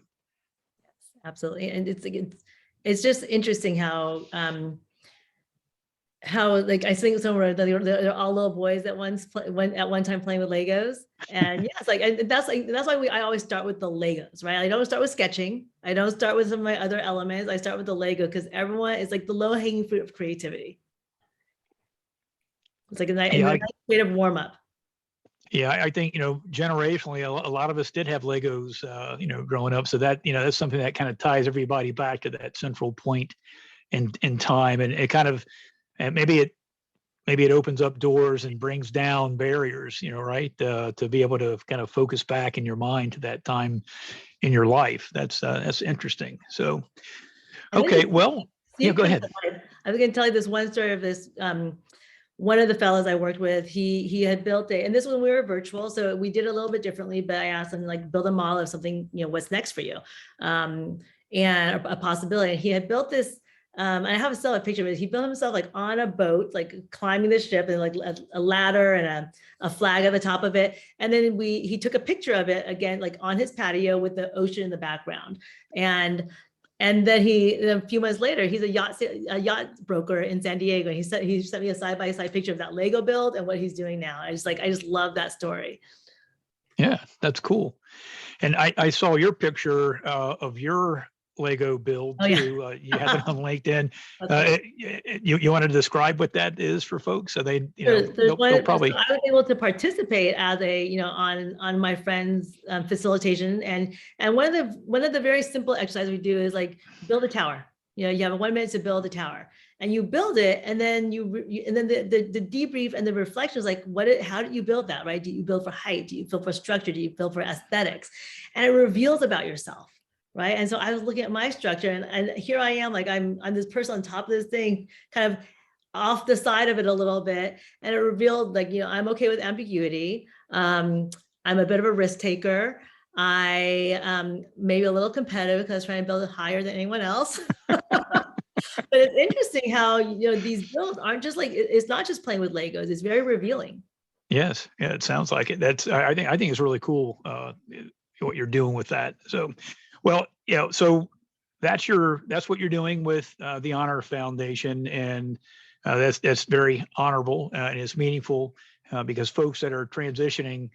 Absolutely. And it's just interesting how like I think somewhere they're all little boys that went at one time playing with Legos. And yes, that's why I always start with the Legos, right? I don't start with sketching. I don't start with some of my other elements. I start with the Lego because everyone is like the low-hanging fruit of creativity. It's like a nice creative warm-up. Yeah, I think, generationally, a lot of us did have Legos, growing up. So that, that's something that kind of ties everybody back to that central point in time. And it kind of, and maybe it opens up doors and brings down barriers, right? To be able to kind of focus back in your mind to that time in your life. That's interesting. So, okay, well, yeah, go ahead. I was going to tell you this one story of this. One of the fellows I worked with, he had built and this when we were virtual, so we did a little bit differently, but I asked him like build a model of something, what's next for you, and a possibility. And he had built this, and I have still a picture of it. He built himself like on a boat, like climbing the ship, and like a ladder and a flag at the top of it. And then he took a picture of it again, like on his patio with the ocean in the background. And then a few months later, he's a yacht broker in San Diego. He sent me a side-by-side picture of that Lego build and what he's doing now. I just love that story. Yeah, that's cool. And I saw your picture of your Lego build too. Yeah. You have it on LinkedIn. You wanted to describe what that is for folks, so they, they'll probably. So I was able to participate as on my friend's facilitation, and one of the very simple exercises we do is like build a tower. You have 1 minute to build a tower, and you build it, and then the debrief and the reflection is like, how do you build that, right? Do you build for height? Do you build for structure? Do you build for aesthetics? And it reveals about yourself. Right. And so I was looking at my structure, and here I am, like I'm this person on top of this thing, kind of off the side of it a little bit. And it revealed like, I'm okay with ambiguity. I'm a bit of a risk taker. I maybe a little competitive because I was trying to build it higher than anyone else. But it's interesting how, these builds aren't just like, it's not just playing with Legos. It's very revealing. Yes. Yeah, it sounds like it. I think it's really cool what you're doing with that. So, well, so that's what you're doing with the Honor Foundation, and that's very honorable and it's meaningful because folks that are transitioning,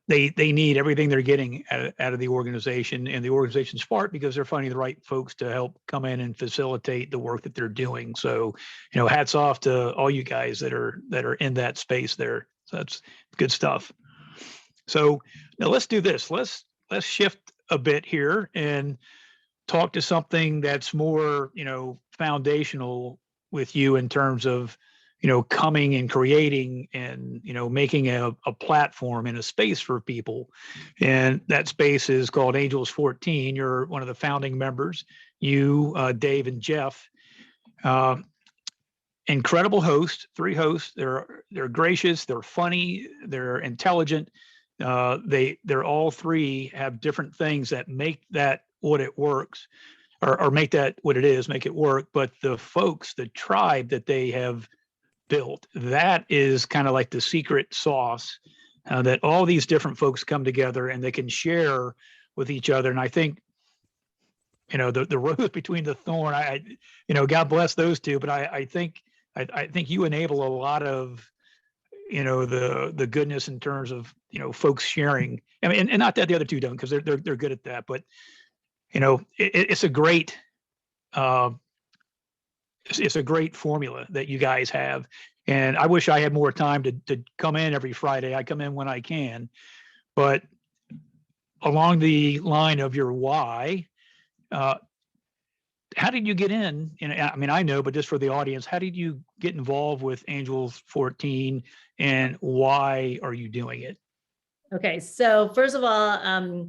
they need everything they're getting out of the organization, and the organization's smart because they're finding the right folks to help come in and facilitate the work that they're doing. So, hats off to all you guys that are in that space there. So that's good stuff. So now let's do this. Let's shift a bit here and talk to something that's more, foundational with you in terms of, coming and creating and, making a platform and a space for people. And that space is called Angels 14. You're one of the founding members, you, Dave and Jeff. Incredible hosts, 3 hosts. They're gracious, they're funny, they're intelligent. They're all 3 have different things that make that what it works, or make that what it is, make it work. But the folks, the tribe that they have built, that is kind of like the secret sauce that all these different folks come together and they can share with each other. And I think, the rose between the thorn, God bless those 2, but I think you enable a lot of, the goodness in terms of, folks sharing. I mean, and not that the other 2 don't, because they're good at that, but it's a great it's a great formula that you guys have. And I wish I had more time to come in every Friday. I come in when I can, but along the line of your why, how did you get in? I mean, I know, but just for the audience, how did you get involved with Angels 14, and why are you doing it? Okay, so first of all,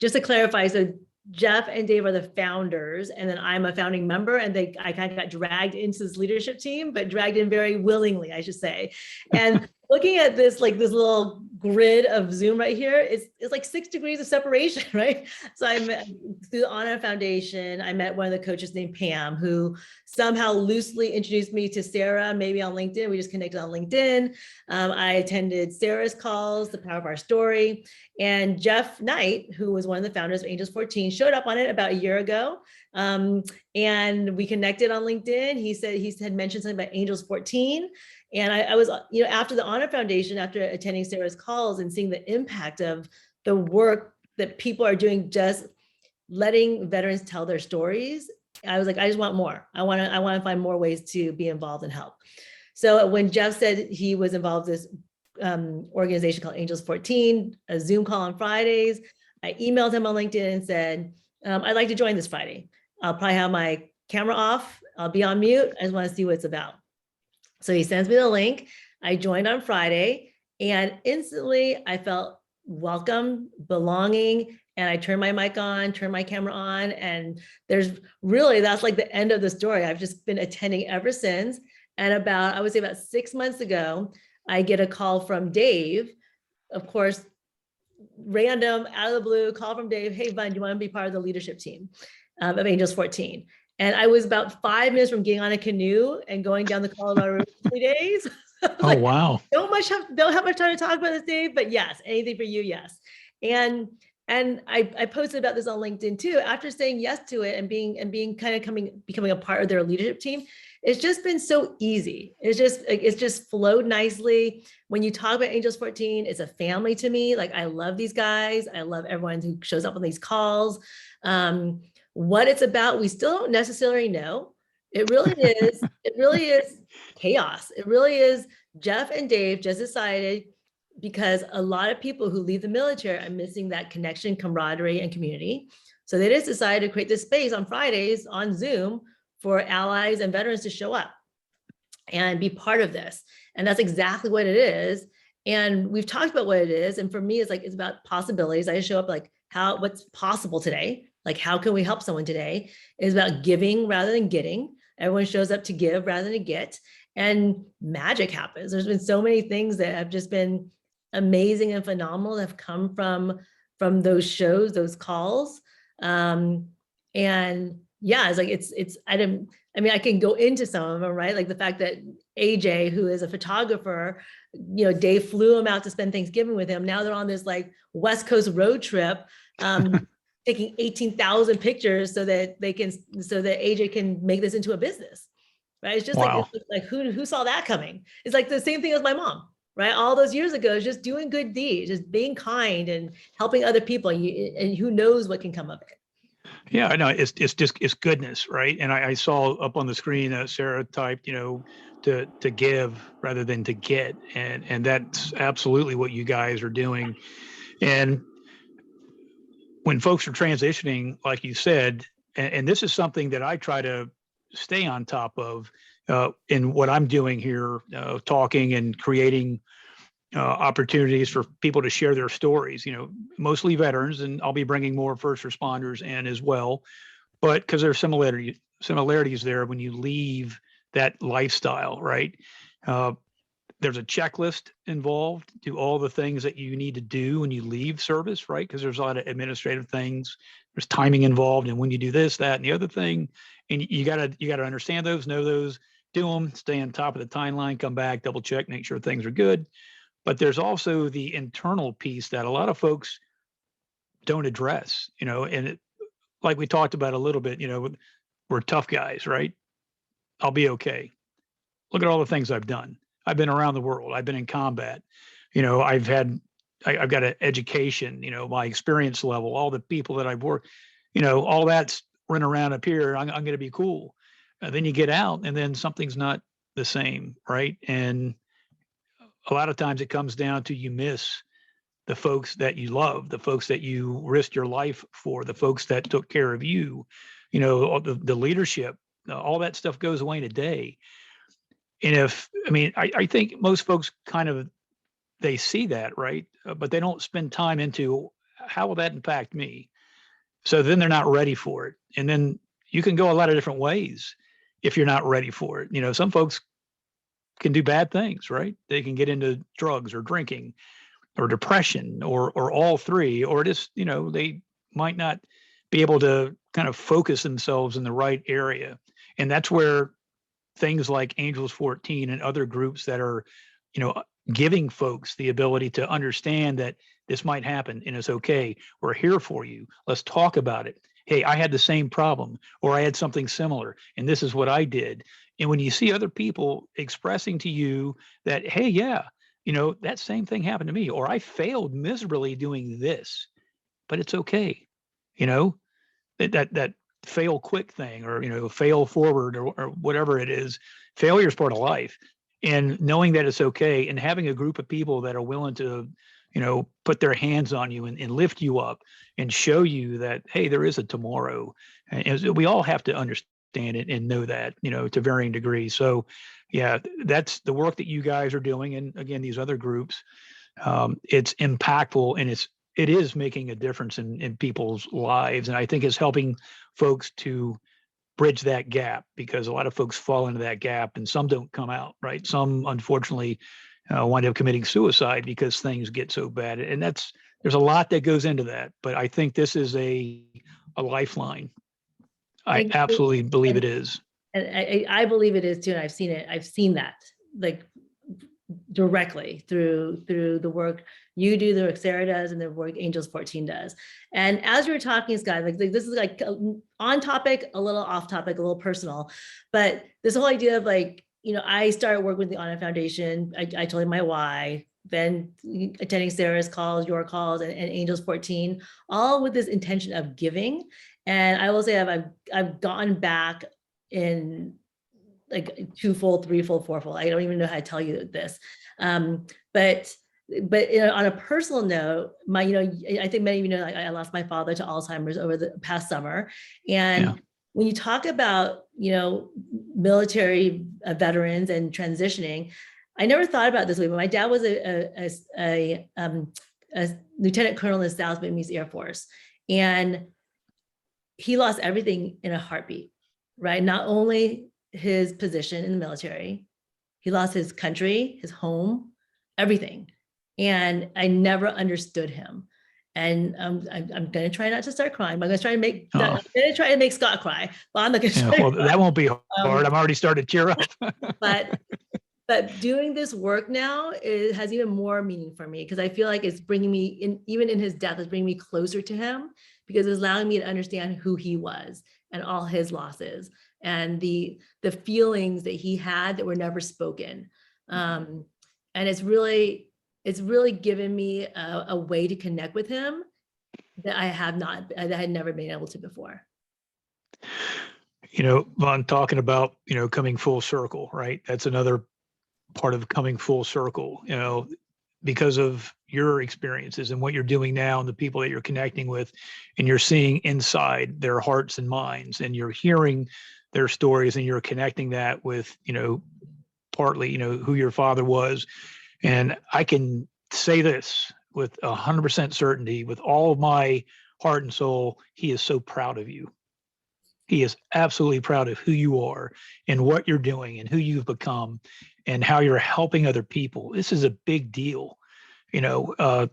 just to clarify, so Jeff and Dave are the founders, and then I'm a founding member, and I kind of got dragged into this leadership team, but dragged in very willingly, I should say. And looking at this, like this little grid of Zoom right here is like 6 degrees of separation, right? So I met through the Honor Foundation, I met one of the coaches named Pam, who somehow loosely introduced me to Sarah, maybe on LinkedIn. We just connected on LinkedIn. I attended Sarah's calls, The Power of Our Story. And Jeff Knight, who was one of the founders of Angels 14, showed up on it about a year ago. And we connected on LinkedIn. He had mentioned something about Angels 14. And I was, after the Honor Foundation, after attending Sarah's calls and seeing the impact of the work that people are doing, just letting veterans tell their stories, I was like, I just want more. I want to find more ways to be involved and help. So when Jeff said he was involved in this organization called Angels 14, a Zoom call on Fridays, I emailed him on LinkedIn and said, I'd like to join this Friday. I'll probably have my camera off. I'll be on mute. I just want to see what it's about. So he sends me the link. I joined on Friday and instantly I felt welcome, belonging, and I turned my mic on, turned my camera on. And that's like the end of the story. I've just been attending ever since. And I would say about 6 months ago, I get a call from Dave, of course, random, out of the blue, call from Dave. Hey, Vaughn, do you want to be part of the leadership team of Angels 14? And I was about 5 minutes from getting on a canoe and going down the Colorado River for 3 days. Oh, wow. Don't have much time to talk about this, Dave, but yes, anything for you, yes. And I posted about this on LinkedIn too. After saying yes to it and being becoming a part of their leadership team, it's just been so easy. It's just flowed nicely. When you talk about Angels 14, it's a family to me. Like, I love these guys. I love everyone who shows up on these calls. What it's about, we still don't necessarily know. It really is chaos. It really is. Jeff and Dave just decided, because a lot of people who leave the military are missing that connection, camaraderie, and community. So they just decided to create this space on Fridays on Zoom for allies and veterans to show up and be part of this. And that's exactly what it is. And we've talked about what it is. And for me, it's about possibilities. I show up like, what's possible today? Like, how can we help someone today? It's about giving rather than getting. Everyone shows up to give rather than to get. And magic happens. There's been so many things that have just been amazing and phenomenal that have come from those shows, those calls. And yeah, I can go into some of them, right? Like the fact that AJ, who is a photographer, Dave flew him out to spend Thanksgiving with him. Now they're on this like West Coast road trip, taking 18,000 pictures so that AJ can make this into a business, right? It's just wow. like who saw that coming? It's like the same thing as my mom, right? All those years ago, just doing good deeds, just being kind and helping other people, and who knows what can come of it. Yeah, I know. It's goodness, right? And I saw up on the screen, Sarah typed, to give rather than to get, and that's absolutely what you guys are doing. And when folks are transitioning, like you said, and this is something that I try to stay on top of in what I'm doing here, talking and creating opportunities for people to share their stories, mostly veterans, and I'll be bringing more first responders in as well, but because there's similarities there when you leave that lifestyle, right? There's a checklist involved, do all the things that you need to do when you leave service, right? Because there's a lot of administrative things, there's timing involved, and when you do this, that, and the other thing, and you gotta understand those, know those, do them, stay on top of the timeline, come back, double check, make sure things are good. But there's also the internal piece that a lot of folks don't address, and like we talked about a little bit, we're tough guys, right? I'll be okay. Look at all the things I've done. I've been around the world. I've been in combat. I've got an education, my experience level, all the people that I've worked, all that's running around up here. I'm going to be cool. Then you get out and then something's not the same, right? And a lot of times it comes down to you miss the folks that you love, the folks that you risked your life for, the folks that took care of you, the leadership, all that stuff goes away in a day. And I think most folks they see that, right? But they don't spend time into how will that impact me? So then they're not ready for it. And then you can go a lot of different ways if you're not ready for it. Some folks can do bad things, right? They can get into drugs or drinking. or depression or all three, or just, they might not be able to kind of focus themselves in the right area. And that's where things like Angels 14 and other groups that are, giving folks the ability to understand that this might happen and it's okay. We're here for you. Let's talk about it. Hey, I had the same problem, or I had something similar, and this is what I did. And when you see other people expressing to you that, hey, yeah, that same thing happened to me, or I failed miserably doing this, but it's okay. You know, that fail quick thing, or, fail forward, or whatever it is. Failure is part of life. And knowing that it's okay, and having a group of people that are willing to, put their hands on you and lift you up and show you that, hey, there is a tomorrow. And we all have to understand it and know that, to varying degrees. So yeah, that's the work that you guys are doing. And again, these other groups, it's impactful, and it is making a difference in people's lives. And I think it's helping folks to bridge that gap, because a lot of folks fall into that gap and some don't come out, right? Some unfortunately wind up committing suicide because things get so bad. And there's a lot that goes into that, but I think this is a lifeline. I absolutely believe it is. And I believe it is too. And I've seen it. I've seen that, like, directly through the work you do, the work Sarah does, and the work Angels 14 does. And as you were talking, Scott, like this is like on topic, a little off topic, a little personal, but this whole idea of like, I started working with the Honor Foundation. I told you my why, then attending Sarah's calls, your calls, and Angels 14, all with this intention of giving. And I will say I've gotten back in like twofold, threefold, fourfold. I don't even know how to tell you this. But on a personal note, I think many of you know, I lost my father to Alzheimer's over the past summer. And when you talk about, military veterans and transitioning, I never thought about it this way, but my dad was a lieutenant colonel in the South Vietnamese Air Force. And he lost everything in a heartbeat, right? Not only his position in the military, he lost his country, his home, everything. And I never understood him. And I'm going to try not to start crying. I'm going to try to make Scott cry. But I'm not going to try. Well, that won't be hard. I'm already starting to tear up. But doing this work now, it has even more meaning for me, because I feel like it's bringing me even in his death, it's bringing me closer to him, because it's allowing me to understand who he was and all his losses and the feelings that he had that were never spoken. And it's really given me a way to connect with him that I had never been able to before. Von, talking about, coming full circle, right? That's another part of coming full circle, because of your experiences and what you're doing now and the people that you're connecting with, and you're seeing inside their hearts and minds, and you're hearing their stories, and you're connecting that with, partly, who your father was. And I can say this with 100% certainty, with all of my heart and soul, he is so proud of you. He is absolutely proud of who you are and what you're doing and who you've become and how you're helping other people. This is a big deal. Now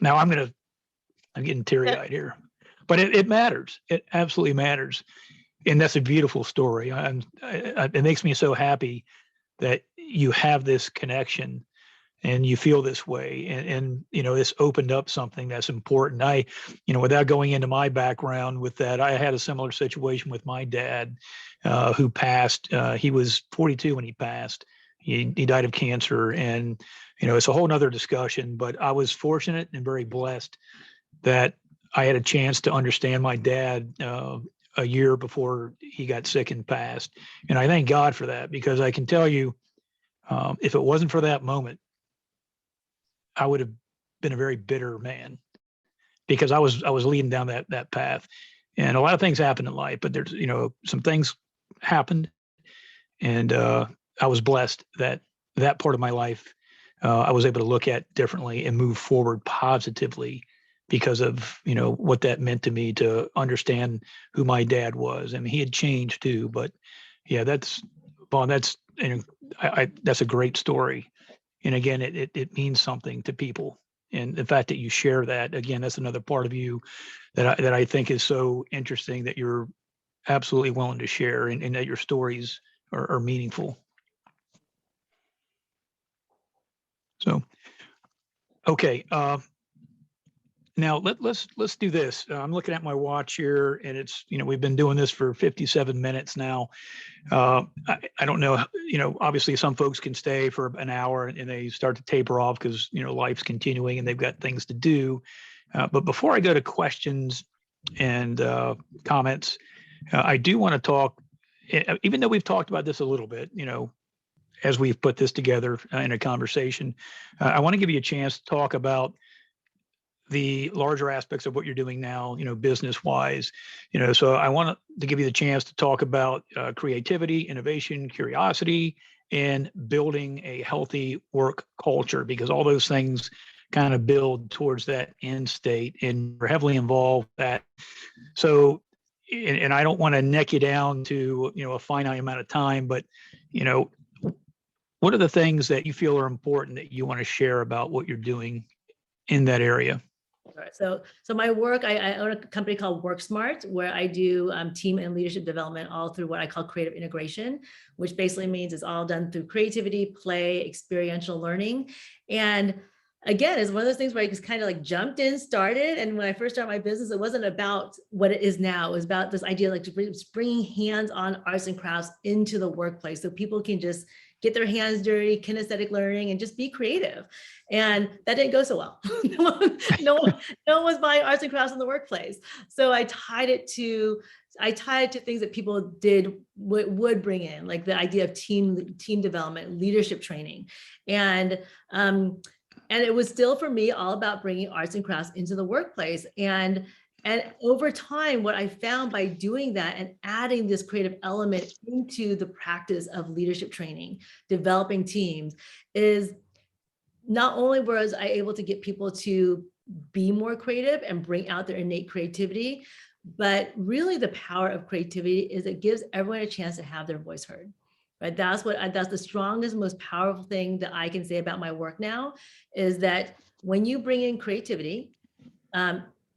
I'm getting teary-eyed here, but it matters. It absolutely matters. And that's a beautiful story. It makes me so happy that you have this connection and you feel this way. And this opened up something that's important. Without going into my background with that, I had a similar situation with my dad, who passed. He was 42 when he passed. He died of cancer. And, it's a whole nother discussion, but I was fortunate and very blessed that I had a chance to understand my dad a year before he got sick and passed. And I thank God for that, because I can tell you, if it wasn't for that moment, I would have been a very bitter man, because I was leading down that path. And a lot of things happen in life, but there's, some things happened, and I was blessed that part of my life, I was able to look at differently and move forward positively because of, what that meant to me to understand who my dad was. I mean, he had changed too, but yeah, that's a great story. And again, it means something to people. And the fact that you share that, again, that's another part of you that I think is so interesting, that you're absolutely willing to share, and that your stories are meaningful. So, okay. Now let's do this. I'm looking at my watch here, and it's, we've been doing this for 57 minutes now. I don't know, obviously some folks can stay for an hour and they start to taper off because, life's continuing and they've got things to do. But before I go to questions and comments, I do want to talk, even though we've talked about this a little bit, as we've put this together in a conversation, I want to give you a chance to talk about the larger aspects of what you're doing now, business wise, so I want to give you the chance to talk about creativity, innovation, curiosity, and building a healthy work culture, because all those things kind of build towards that end state, and we're heavily involved with that. So, and I don't want to neck you down to, a finite amount of time, but, what are the things that you feel are important that you want to share about what you're doing in that area? So my work, I own a company called WorkSmart, where I do team and leadership development all through what I call creative integration, which basically means it's all done through creativity, play, experiential learning. And again, it's one of those things where I just kind of like jumped in, started. And when I first started my business, it wasn't about what it is now. It was about this idea, like just bringing hands-on arts and crafts into the workplace so people can just get their hands dirty, kinesthetic learning, and just be creative. And that didn't go so well. no one was buying arts and crafts in the workplace. So I tied it to things that people would bring in, like the idea of team development, leadership training. And it was still, for me, all about bringing arts and crafts into the workplace. And over time, what I found by doing that and adding this creative element into the practice of leadership training, developing teams, is not only was I able to get people to be more creative and bring out their innate creativity, but really the power of creativity is it gives everyone a chance to have their voice heard. Right? That's the strongest, most powerful thing that I can say about my work now, is that when you bring in creativity,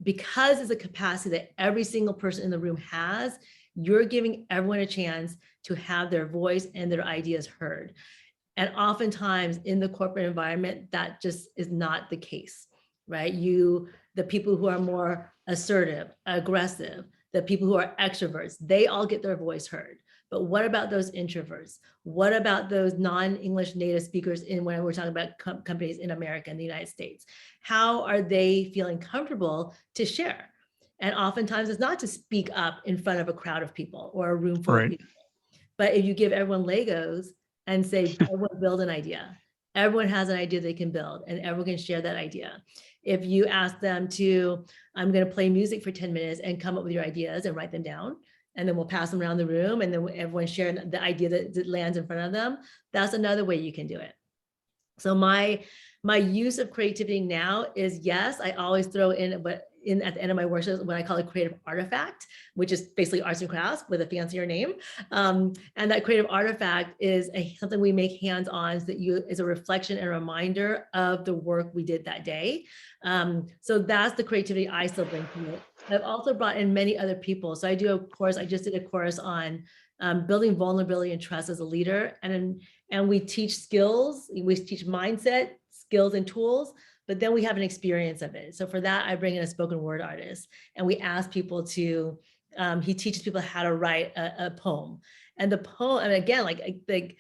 because it's a capacity that every single person in the room has, you're giving everyone a chance to have their voice and their ideas heard. And oftentimes in the corporate environment, that just is not the case, right? The people who are more assertive, aggressive, the people who are extroverts, they all get their voice heard. But what about those introverts? What about those non-English native speakers when we're talking about companies in America, in the United States? How are they feeling comfortable to share? And oftentimes it's not to speak up in front of a crowd of people or a room full of people. But if you give everyone Legos and say, everyone build an idea, everyone has an idea they can build and everyone can share that idea. If you ask them to, I'm going to play music for 10 minutes and come up with your ideas and write them down, and then we'll pass them around the room, and then everyone share the idea that lands in front of them, that's another way you can do it. So my use of creativity now is, yes, I always throw in at the end of my workshops what I call a creative artifact, which is basically arts and crafts with a fancier name. And that creative artifact is something we make hands-on that is a reflection and a reminder of the work we did that day. So that's the creativity I still bring to it. I've also brought in many other people. So I do a course, I just did a course on building vulnerability and trust as a leader. And we teach skills, we teach mindset, skills and tools, but then we have an experience of it. So for that, I bring in a spoken word artist, and we ask people to, he teaches people how to write a poem. And the poem, and again, like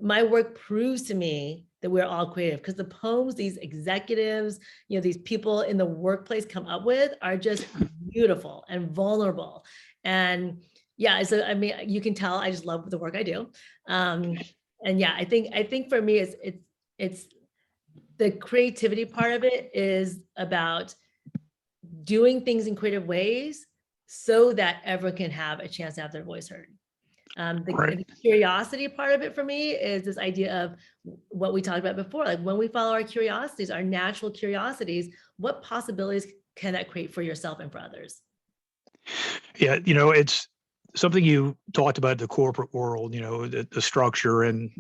my work proves to me that we're all creative, because the poems these executives, these people in the workplace come up with are just beautiful and vulnerable. And yeah, so I mean, you can tell I just love the work I do. And yeah, I think for me, it's the creativity part of it is about doing things in creative ways so that everyone can have a chance to have their voice heard. The curiosity part of it for me is this idea of what we talked about before, like when we follow our curiosities, our natural curiosities, what possibilities can that create for yourself and for others? Yeah, it's something you talked about, the corporate world, the structure and,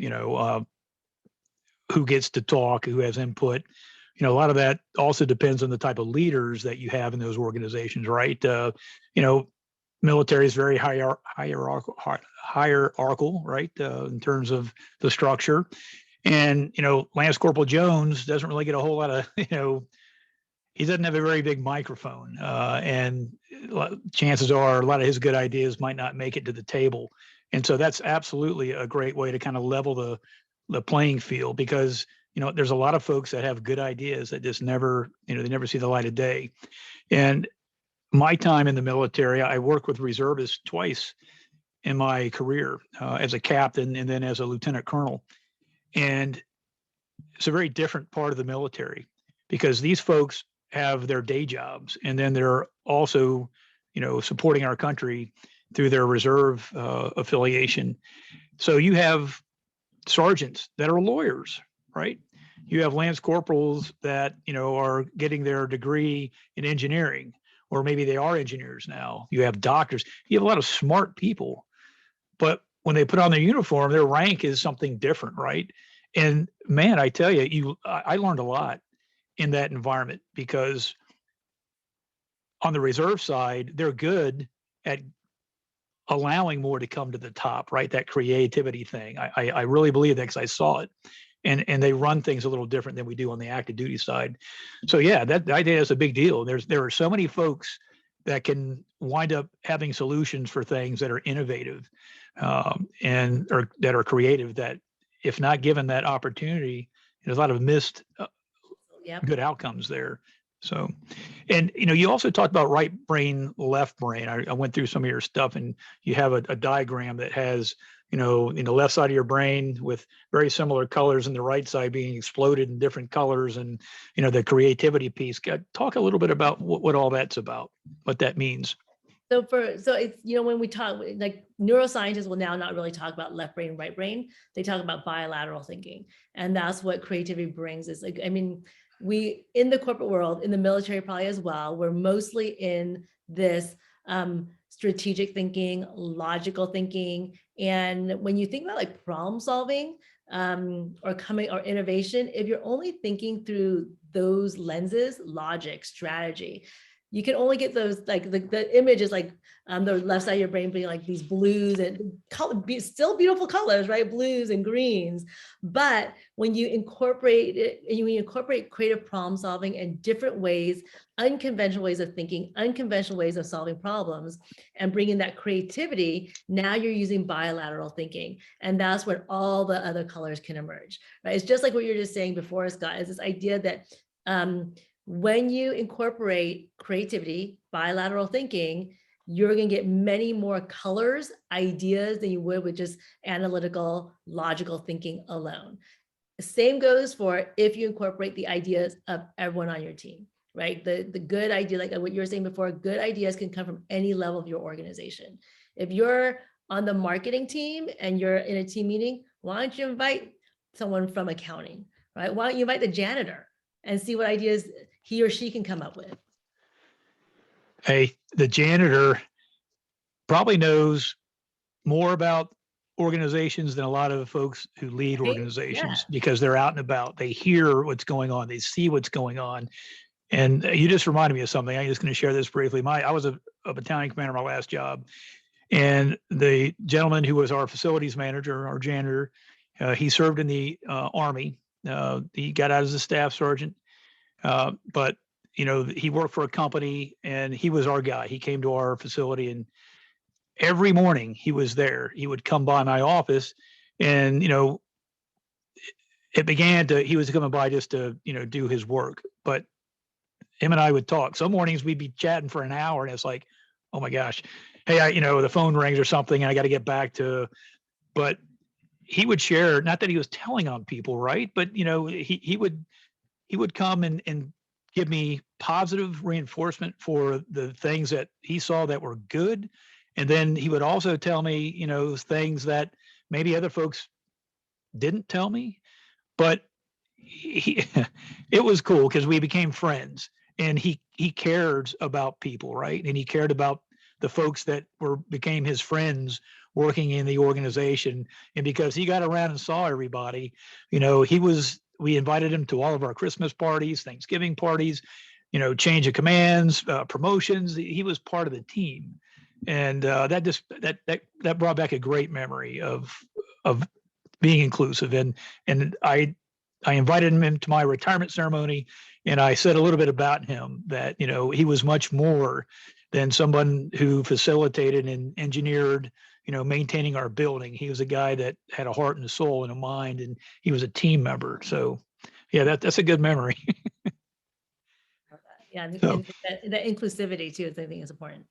who gets to talk, who has input. a lot of that also depends on the type of leaders that you have in those organizations, right? Military is very hierarchical, right? In terms of the structure. And, Lance Corporal Jones doesn't really get a whole lot of, he doesn't have a very big microphone. And chances are a lot of his good ideas might not make it to the table. And so that's absolutely a great way to kind of level the playing field, because, there's a lot of folks that have good ideas that just never, they never see the light of day. And my time in the military, I worked with reservists twice in my career, as a captain and then as a lieutenant colonel. And it's a very different part of the military, because these folks have their day jobs, and then they're also, supporting our country through their reserve affiliation. So you have sergeants that are lawyers, right? You have lance corporals that, are getting their degree in engineering, or maybe they are engineers now. You have doctors. You have a lot of smart people, but when they put on their uniform, their rank is something different, right? And man, I tell you, I learned a lot in that environment, because on the reserve side, they're good at allowing more to come to the top, right? That creativity thing. I really believe that, because I saw it. And they run things a little different than we do on the active duty side. So yeah, that idea is a big deal. There are so many folks that can wind up having solutions for things that are innovative, or that are creative, that if not given that opportunity, there's a lot of missed good outcomes there. So, and you also talked about right brain, left brain. I went through some of your stuff, and you have a diagram that has, in the left side of your brain with very similar colors, and the right side being exploded in different colors, and the creativity piece. Talk a little bit about what all that's about, what that means. So it's, when we talk, like, neuroscientists will now not really talk about left brain, right brain. They talk about bilateral thinking. And that's what creativity brings. Is like, we, in the corporate world, in the military probably as well, we're mostly in this strategic thinking, logical thinking. And when you think about like problem solving, or innovation, if you're only thinking through those lenses, logic, strategy, you can only get those, like the image is like the left side of your brain being like these blues and still beautiful colors, right? Blues and greens. But when you incorporate it, and you incorporate creative problem solving and different ways, unconventional ways of thinking, unconventional ways of solving problems, and bring in that creativity, now you're using bilateral thinking. And that's where all the other colors can emerge, right? It's just like what you're just saying before, Scott, is this idea that when you incorporate creativity, bilateral thinking, you're going to get many more colors, ideas than you would with just analytical, logical thinking alone. The same goes for if you incorporate the ideas of everyone on your team, right? The good idea, like what you were saying before, good ideas can come from any level of your organization. If you're on the marketing team and you're in a team meeting, why don't you invite someone from accounting, right? Why don't you invite the janitor and see what ideas he or she can come up with? Hey, the janitor probably knows more about organizations than a lot of folks who lead organizations, because they're out and about. They hear what's going on. They see what's going on. And you just reminded me of something. I'm just going to share this briefly. I was a battalion commander my last job, and the gentleman who was our facilities manager, our janitor, he served in the Army. He got out as a staff sergeant, but he worked for a company, and he was our guy. He came to our facility, and every morning he was there. He would come by my office, and he was coming by just to do his work. But him and I would talk. Some mornings we'd be chatting for an hour, and it's like, oh my gosh, hey, the phone rings or something, and I got to get back to. But he would share, not that he was telling on people, right? But he would come and give me positive reinforcement for the things that he saw that were good. And then he would also tell me, things that maybe other folks didn't tell me, but it was cool because we became friends, and he cared about people, right? And he cared about the folks that became his friends working in the organization. And because he got around and saw everybody, he was we invited him to all of our Christmas parties, Thanksgiving parties, change of commands, promotions. He was part of the team. And that brought back a great memory of being inclusive. And I invited him into my retirement ceremony, and I said a little bit about him, that he was much more than someone who facilitated and engineered maintaining our building. He was a guy that had a heart and a soul and a mind, and he was a team member. So yeah, that's a good memory. Yeah, So, and the inclusivity too, I think is important.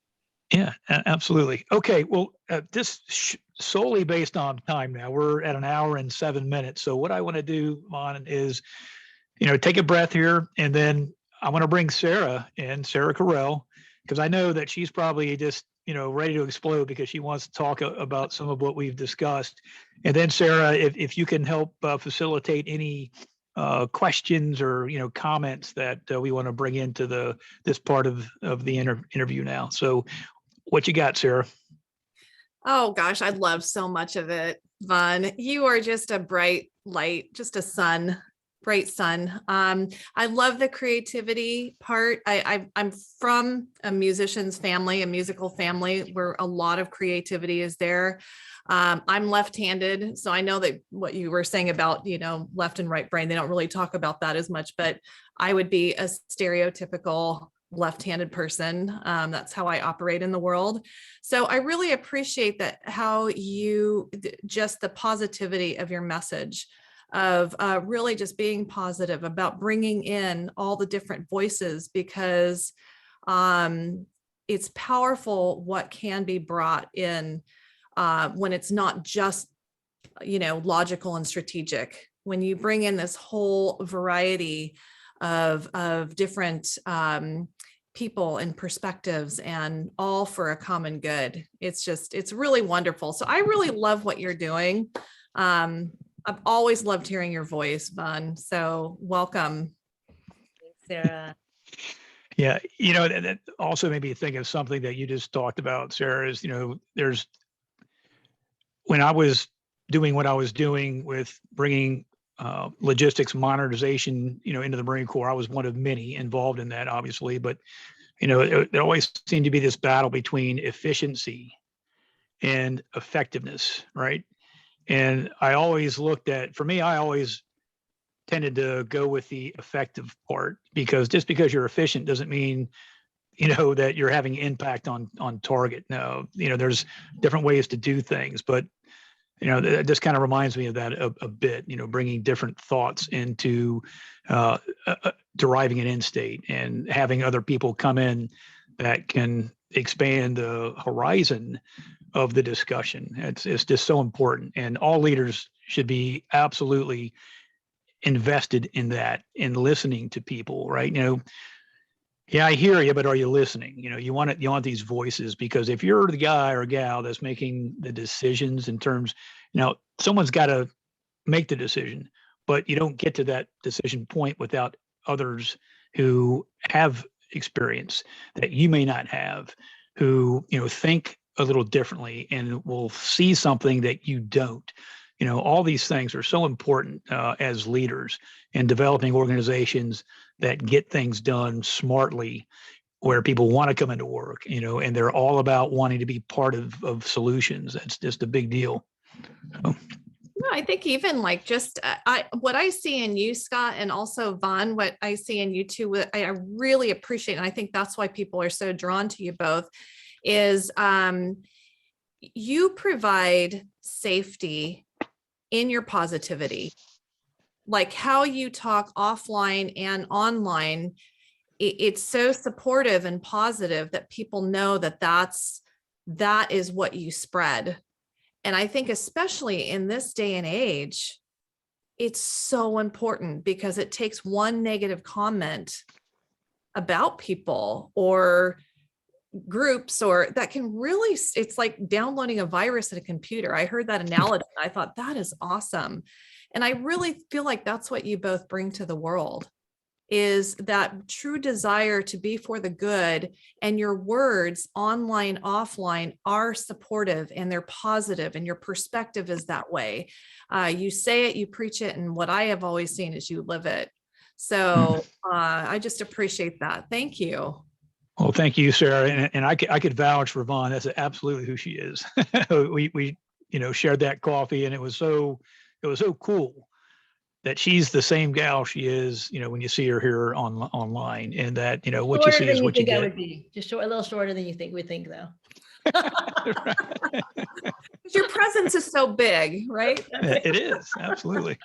Yeah, absolutely. Okay, well, this solely based on time now. We're at 1 hour and 7 minutes. So what I want to do, Vaughn, is, take a breath here, and then I want to bring Sarah in, Sarah Carell, because I know that she's probably just, ready to explode because she wants to talk about some of what we've discussed. And then Sarah, if you can help facilitate any questions or comments that we want to bring into this part of the interview now. So what you got, Sarah? Oh gosh, I love so much of it, Vaughn. You are just a bright light, just a sun, bright sun. I love the creativity part. I'm from a musician's family, a musical family where a lot of creativity is there. I'm left-handed, so I know that what you were saying about, left and right brain, they don't really talk about that as much, but I would be a stereotypical left-handed person. That's how I operate in the world. So I really appreciate that, how just the positivity of your message of really just being positive about bringing in all the different voices, because it's powerful what can be brought in when it's not just, logical and strategic. When you bring in this whole variety of different people and perspectives, and all for a common good. It's really wonderful. So I really love what you're doing. I've always loved hearing your voice, Vaughn. So welcome. Thanks, Sarah. Yeah, that also made me think of something that you just talked about, Sarah, is, when I was doing what I was doing with bringing logistics modernization, into the Marine Corps, I was one of many involved in that, obviously, but, there always seemed to be this battle between efficiency and effectiveness, right? And I always I always tended to go with the effective part, because just because you're efficient doesn't mean, that you're having impact on target. No, there's different ways to do things, but this kind of reminds me of that a bit, bringing different thoughts into deriving an end state, and having other people come in that can expand the horizon of the discussion. It's just so important, and all leaders should be absolutely invested in that, in listening to people, right? Yeah, I hear you, but are you listening? You want these voices, because if you're the guy or gal that's making the decisions in terms, someone's got to make the decision, but you don't get to that decision point without others who have experience that you may not have, who, think a little differently and will see something that you don't. All these things are so important as leaders in developing organizations that get things done smartly, where people want to come into work, and they're all about wanting to be part of solutions. That's just a big deal. So. No, I think even like just what I see in you, Scott, and also Vaughn, what I see in you too, I really appreciate, and I think that's why people are so drawn to you both, is you provide safety in your positivity. Like how you talk offline and online, it's so supportive and positive that people know that is what you spread. And I think especially in this day and age, it's so important, because it takes one negative comment about people or groups, or that can really, it's like downloading a virus at a computer. I heard that analogy. I thought that is awesome. And I really feel like that's what you both bring to the world. is that true desire to be for the good, and your words online, offline are supportive and they're positive, and your perspective is that way. You say it, you preach it, and what I have always seen is you live it. So I just appreciate that. Thank you. Well, thank you, Sarah. And I could vouch for Vaughn. That's absolutely who she is. we shared that coffee, and it was so cool that she's the same gal she is, when you see her here online, and that, what you see is what you think I get. would be just a little shorter than you would think though. Your presence is so big, right? It is, absolutely.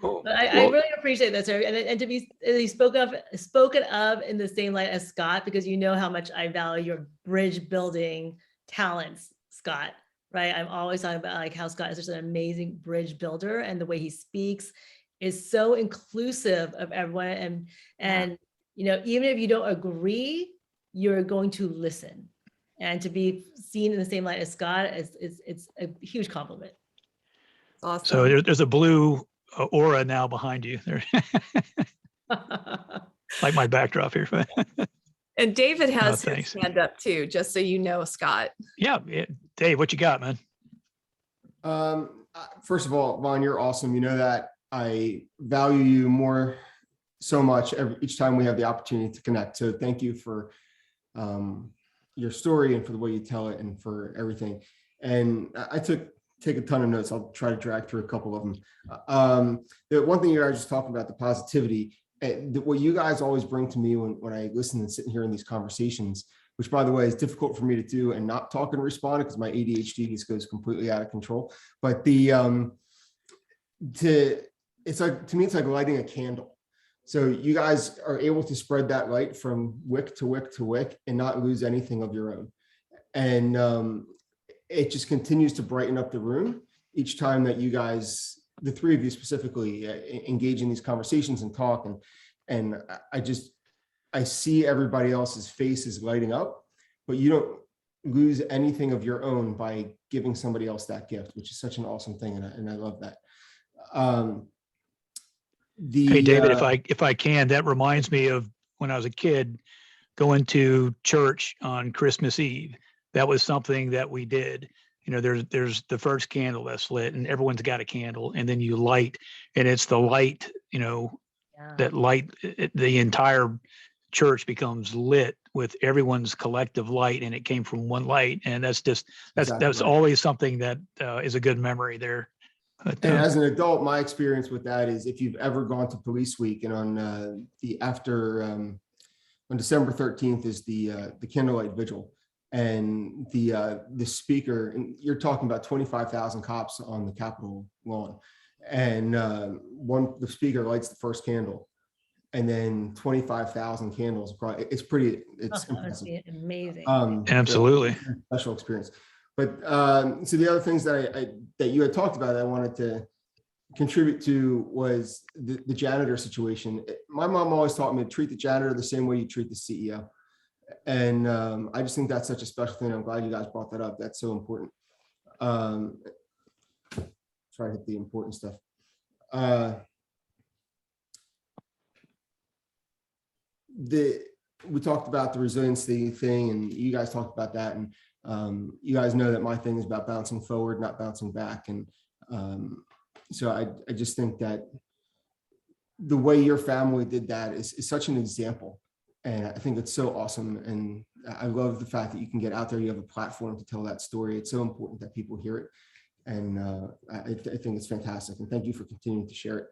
Cool. But I really appreciate that, sir, and to be spoken of in the same light as Scott, because you know how much I value your bridge building talents, Scott. Right, I'm always talking about like how Scott is just an amazing bridge builder, and the way he speaks is so inclusive of everyone. And even if you don't agree, you're going to listen. And to be seen in the same light as Scott it's a huge compliment. Awesome. So there's a blue aura now behind you there. Like my backdrop here. And David has his hand up too, just so you know, Scott. Yeah, Dave, what you got, man? First of all, Vaughn, you're awesome. You know that I value you so much each time we have the opportunity to connect. So thank you for your story and for the way you tell it and for everything. And I take a ton of notes. I'll try to drag through a couple of them. The one thing you guys just talking about, the positivity, what you guys always bring to me when I listen and sit here in these conversations, which by the way is difficult for me to do and not talk and respond because my ADHD just goes completely out of control. But to me, it's like lighting a candle. So you guys are able to spread that light from wick to wick to wick and not lose anything of your own. And it just continues to brighten up the room each time that you guys, the three of you specifically, engage in these conversations and talk. And I see everybody else's faces lighting up, but you don't lose anything of your own by giving somebody else that gift, which is such an awesome thing. And I love that. Hey, David, if I can, that reminds me of when I was a kid going to church on Christmas Eve. That was something that we did. There's the first candle that's lit, and everyone's got a candle, and then you light, and it's the light, that light, the entire church becomes lit with everyone's collective light, and it came from one light. And that's right. Always something that is a good memory there. But, and as an adult, my experience with that is if you've ever gone to Police Week, and on December 13th is the candlelight vigil, and the speaker, and you're talking about 25,000 cops on the Capitol lawn, and the speaker lights the first candle, and then 25,000 candles. It's impressive. Amazing. Absolutely. Special experience. But so the other things that you had talked about that I wanted to contribute to was the janitor situation. My mom always taught me to treat the janitor the same way you treat the CEO. And I just think that's such a special thing. I'm glad you guys brought that up. That's so important. Try to hit the important stuff. We talked about the resiliency thing, and you guys talked about that. And you guys know that my thing is about bouncing forward, not bouncing back. And so I just think that the way your family did that is such an example. And I think it's so awesome. And I love the fact that you can get out there, you have a platform to tell that story. It's so important that people hear it. And I think it's fantastic. And thank you for continuing to share it.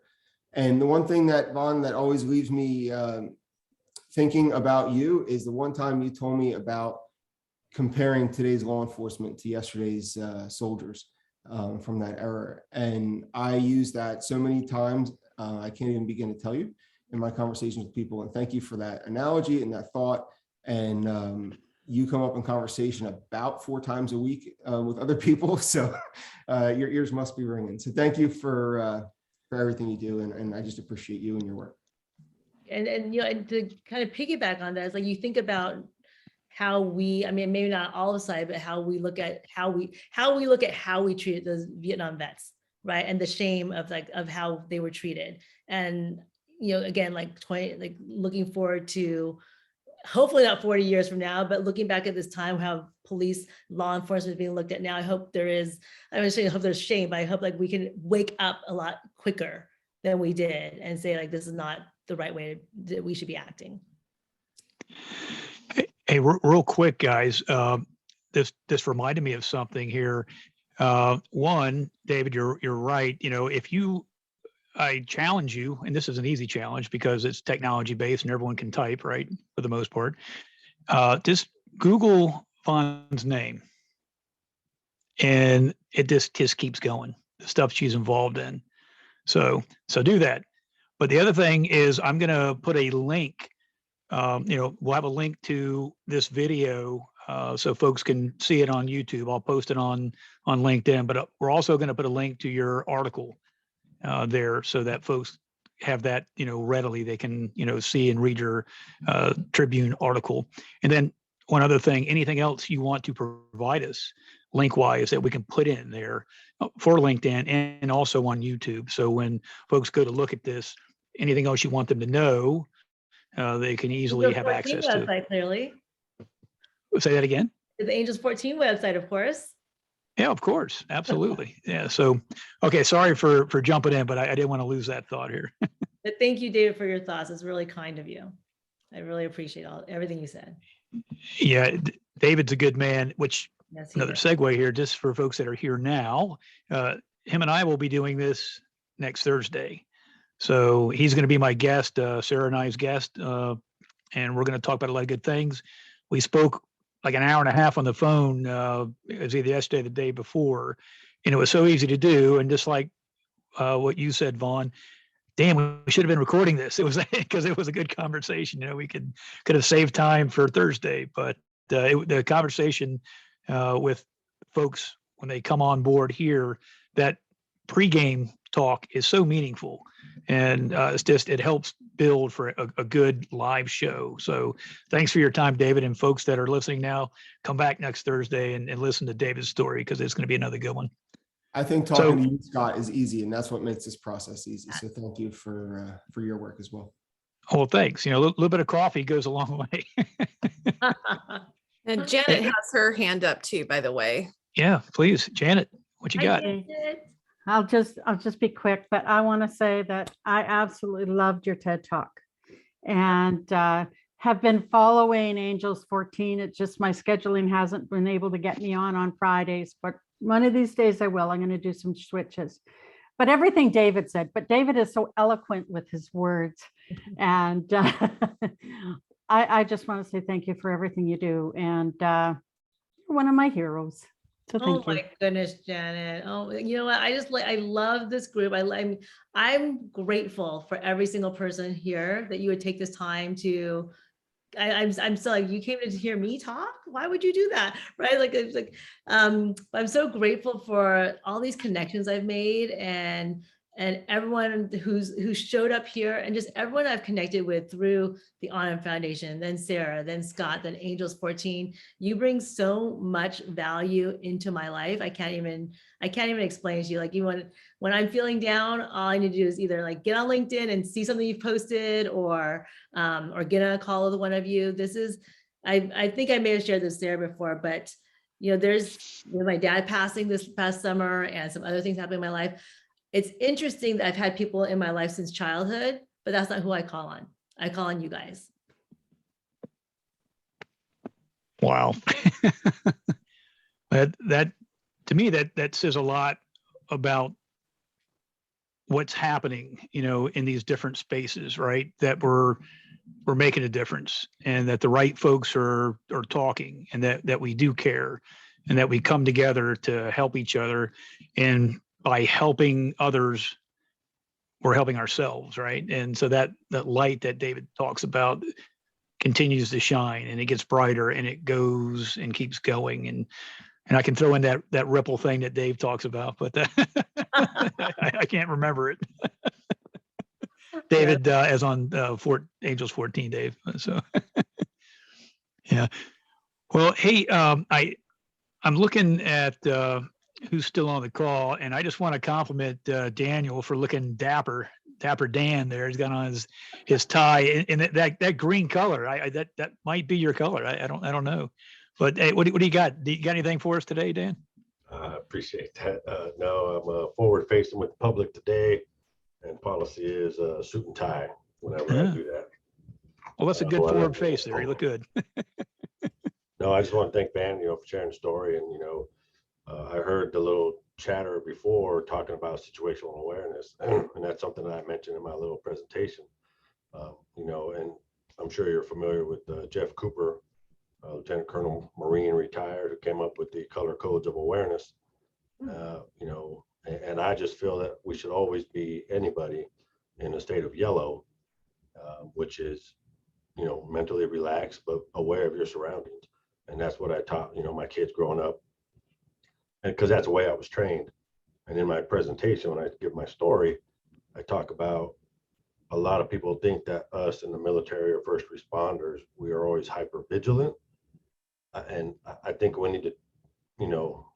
And the one thing that, Vaughn, that always leaves me thinking about you is the one time you told me about comparing today's law enforcement to yesterday's soldiers from that era. And I use that so many times, I can't even begin to tell you in my conversations with people. And thank you for that analogy and that thought. And you come up in conversation about 4 times a week with other people. So your ears must be ringing. So thank you for everything you do. And I just appreciate you and your work. And and to kind of piggyback on that, it's like you think about how we, I mean, maybe not all the side, but how we look at how we treated those Vietnam vets, right? And the shame of how they were treated. And again, like 20, like looking forward to, hopefully not 40 years from now, but looking back at this time, how police, law enforcement is being looked at now. I hope there is, I mean, I hope there's shame, but I hope like we can wake up a lot quicker than we did and say like, this is not the right way that we should be acting. Hey, real quick, guys. This reminded me of something here. One, David, you're right. I challenge you, and this is an easy challenge because it's technology based and everyone can type, right? For the most part. Just Google Von's name, and it just keeps going. The stuff she's involved in. So do that. But the other thing is, I'm going to put a link. We'll have a link to this video so folks can see it on YouTube. I'll post it on LinkedIn, but we're also going to put a link to your article there so that folks have that, readily. They can, see and read your Tribune article. And then one other thing, anything else you want to provide us link-wise that we can put in there for LinkedIn and also on YouTube. So when folks go to look at this, anything else you want them to know, they can easily have access to. Website, clearly. Say that again. The Angels 14 website, of course. Yeah, of course. Absolutely. Yeah. So, okay. Sorry for jumping in, but I didn't want to lose that thought here. But thank you, David, for your thoughts. It's really kind of you. I really appreciate everything you said. Yeah. David's a good man, which Yes, another segue here, just for folks that are here now. Him and I will be doing this next Thursday. So he's going to be my guest, Sarah and I's guest, and we're going to talk about a lot of good things. We spoke like an hour and a half on the phone. It was either yesterday or the day before, and it was so easy to do. And just like what you said, Vaughn, damn, we should have been recording this. It was because it was a good conversation. We could have saved time for Thursday, but the conversation with folks when they come on board here, that pregame talk is so meaningful. And it helps build for a good live show. So thanks for your time, David, and folks that are listening now, come back next Thursday and listen to David's story because it's going to be another good one. I think talking to you, Scott, is easy, and that's what makes this process easy. So thank you for your work as well. Well, thanks. A little bit of coffee goes a long way. And Janet has her hand up too, by the way. Yeah, please, Janet, what you got? I'll just be quick, but I want to say that I absolutely loved your TED Talk and have been following Angels 14. It's just my scheduling hasn't been able to get me on Fridays, but one of these days I will. I'm going to do some switches. But everything David said, but David is so eloquent with his words. And I just want to say thank you for everything you do. And you're one of my heroes. So thank you. My goodness, Janet. Oh, you know what? I love this group. I'm grateful for every single person here that you would take this time to. I'm still like, you came to hear me talk. Why would you do that? Right? Like, it's like, I'm so grateful for all these connections I've made and everyone who showed up here and just everyone I've connected with through the Anand Foundation, then Sarah, then Scott, then Angels 14. You bring so much value into my life. I can't even explain to you. Like, when I'm feeling down, all I need to do is either like get on LinkedIn and see something you've posted or get on a call with one of you. This is, I think I may have shared this there before, but there's with my dad passing this past summer and some other things happening in my life. It's interesting that I've had people in my life since childhood, but that's not who I call on. I call on you guys. Wow. that to me, that says a lot about what's happening, in these different spaces, right? That we're making a difference and that the right folks are talking and that we do care and that we come together to help each other. And by helping others, we're helping ourselves, right? And so that light that David talks about continues to shine and it gets brighter and it goes and keeps going. And I can throw in that ripple thing that Dave talks about, but I can't remember it. David, as on Angels 14, Dave. So yeah. Well, hey, I'm looking at who's still on the call, and I just want to compliment Daniel for looking dapper Tapper Dan there. He's got on his tie and that green color. That might be your color. I don't know. But hey, what do you got? Do you got anything for us today, Dan? I appreciate that. No, I'm forward facing with the public today, and policy is suit and tie whenever I do that. Well, that's a good forward face there. You look good. No, I just want to thank Van, for sharing the story. And, I heard the little chatter before talking about situational awareness, and that's something that I mentioned in my little presentation. And I'm sure you're familiar with Jeff Cooper, Lieutenant Colonel Marine retired, who came up with the color codes of awareness. And I just feel that we should always be anybody in a state of yellow, which is, mentally relaxed, but aware of your surroundings. And that's what I taught, my kids growing up. And because that's the way I was trained. And in my presentation, when I give my story, I talk about a lot of people think that us in the military or first responders, we are always hyper vigilant. And I think we need to,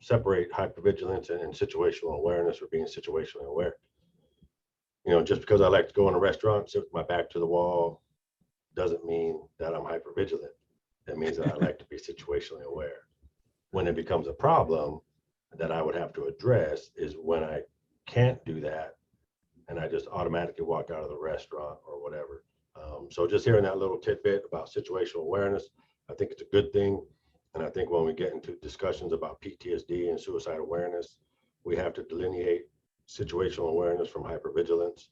separate hypervigilance and situational awareness, or being situationally aware. Just because I like to go in a restaurant, sit with my back to the wall, doesn't mean that I'm hypervigilant. It means that I like to be situationally aware. When it becomes a problem that I would have to address is when I can't do that and I just automatically walk out of the restaurant or whatever. So just hearing that little tidbit about situational awareness, I think it's a good thing. And I think when we get into discussions about PTSD and suicide awareness, we have to delineate situational awareness from hypervigilance.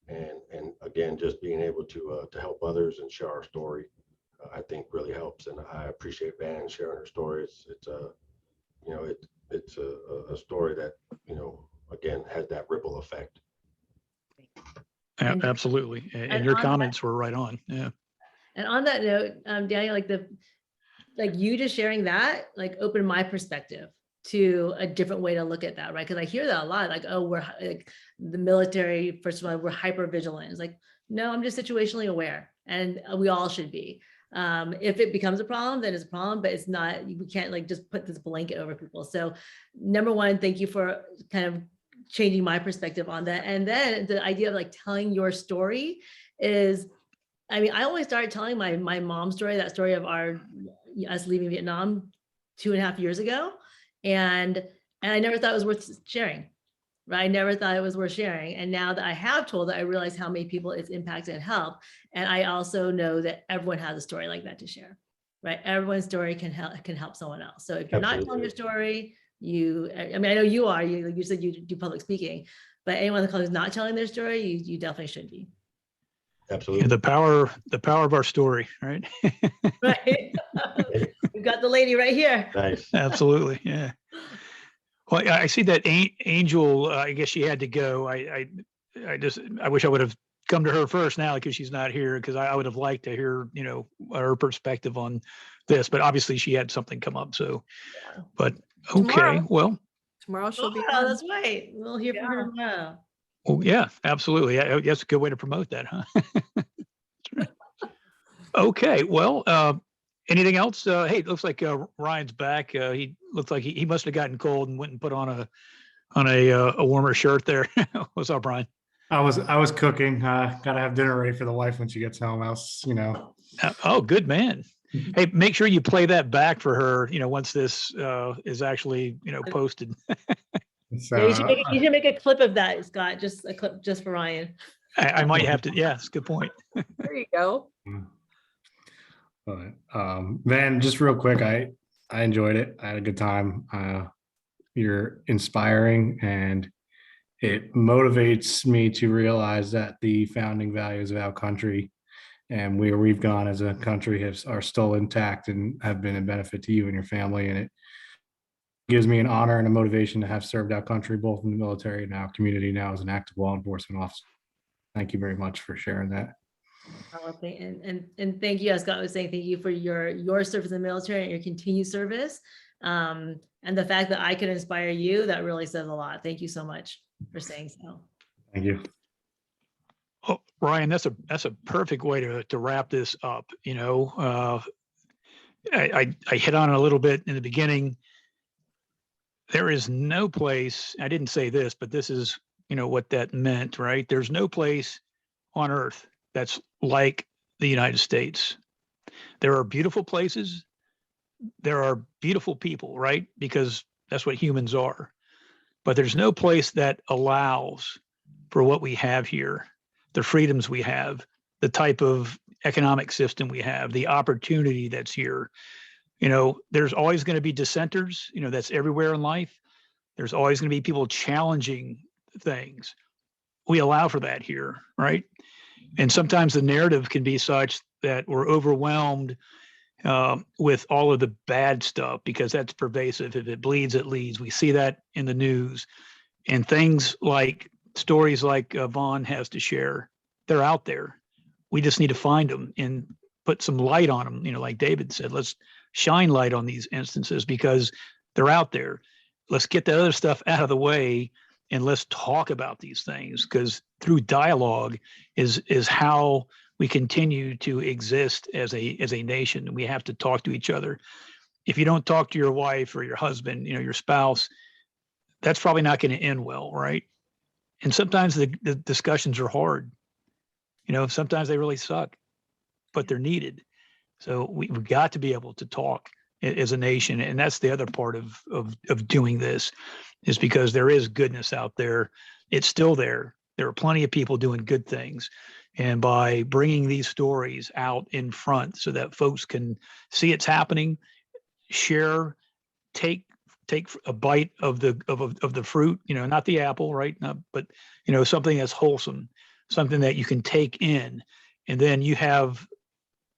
And again, just being able to help others and share our story, I think really helps. And I appreciate Van sharing her story. It's a story that, again, has that ripple effect. Absolutely. And your comments were right on. Yeah. And on that note, Daniel, you just sharing that, opened my perspective to a different way to look at that, right? Because I hear that a lot, we're the military, first of all, we're hyper vigilant. It's no, I'm just situationally aware, and we all should be. If it becomes a problem, then it's a problem, but it's not, we can't just put this blanket over people. So number one, thank you for kind of changing my perspective on that. And then the idea of telling your story is, I always started telling my mom's story, that story of us leaving Vietnam 2.5 years ago. And I never thought it was worth sharing, right? I never thought it was worth sharing. And now that I have told it, I realize how many people it's impacted and helped. And I also know that everyone has a story like that to share, right? Everyone's story can help someone else. So if you're not telling your story, I know you are, you said you do public speaking, but anyone on the call who's not telling their story, you definitely should be. Absolutely. And the power of our story, right? Right. We've got the lady right here. Nice. Absolutely. Yeah. Well, I see that Angel, I guess she had to go. I wish I would have come to her first now, because she's not here, because I would have liked to hear, her perspective on this, but obviously she had something come up. So, but okay, Tomorrow she'll be Oh, on. that's right. We'll hear from her tomorrow. well, yeah, absolutely. That's a good way to promote that, huh? Okay. Well, anything else? Hey, it looks like Ryan's back. He looks like he must have gotten cold and went and put on a warmer shirt there. What's up, Ryan? I was cooking. Gotta have dinner ready for the wife when she gets home. Else, Oh, good man. Hey, make sure you play that back for her, once this is actually, posted. So, Yeah, you should make a clip of that, Scott. Just a clip just for Ryan. I might have to. Yeah, it's a good point. There you go. but, Van, just real quick, I enjoyed it. I had a good time. You're inspiring, and it motivates me to realize that the founding values of our country and where we've gone as a country are still intact and have been a benefit to you and your family. And it gives me an honor and a motivation to have served our country, both in the military and our community now as an active law enforcement officer. Thank you very much for sharing that. And thank you, as Scott was saying, thank you for your service in the military and your continued service. And the fact that I can inspire you, that really says a lot. Thank you so much for saying so. Thank you. Oh, Ryan, that's a perfect way to wrap this up. I hit on it a little bit in the beginning. There is no place, I didn't say this, but this is what that meant, right? There's no place on earth that's like the United States. There are beautiful places. There are beautiful people, right? Because that's what humans are. But there's no place that allows for what we have here, the freedoms we have, the type of economic system we have, the opportunity that's here. There's always going to be dissenters, that's everywhere in life. There's always going to be people challenging things. We allow for that here, right? And sometimes the narrative can be such that we're overwhelmed with all of the bad stuff because that's pervasive. If it bleeds, it leads. We see that in the news, and things like stories like Vaughn has to share, they're out there. We just need to find them and put some light on them. Like David said, let's shine light on these instances because they're out there. Let's get the other stuff out of the way and let's talk about these things, because through dialogue is how we continue to exist as a nation. We have to talk to each other. If you don't talk to your wife or your husband, your spouse, that's probably not going to end well, right? And sometimes the discussions are hard. Sometimes they really suck, but they're needed. So we've got to be able to talk as a nation. And that's the other part of doing this, is because there is goodness out there. It's still there. There are plenty of people doing good things. And by bringing these stories out in front so that folks can see it's happening, share, take a bite of the fruit, not the apple, right? But something that's wholesome, something that you can take in, and then you have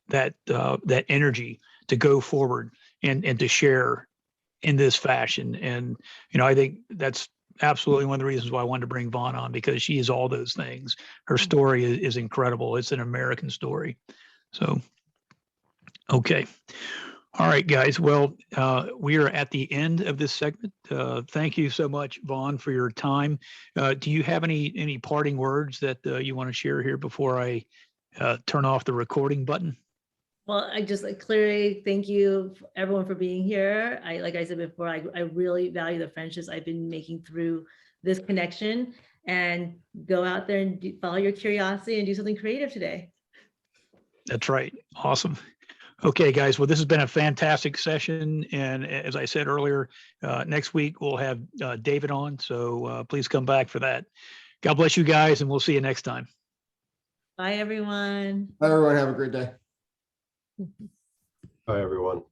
that energy to go forward and to share in this fashion. And I think that's absolutely one of the reasons why I wanted to bring Vaughn on, because she is all those things. Her story is incredible. It's an American story. So, okay. All right, guys. Well, we are at the end of this segment. Thank you so much, Vaughn, for your time. Do you have any parting words that you want to share here before I turn off the recording button? Well, I just clearly thank you everyone for being here. Like I said before, I really value the friendships I've been making through this connection, and go out there and follow your curiosity and do something creative today. That's right. Awesome. Okay, guys. Well, this has been a fantastic session. And as I said earlier, next week we'll have David on. So please come back for that. God bless you guys, and we'll see you next time. Bye, everyone. Bye, everyone. Have a great day. Bye, everyone.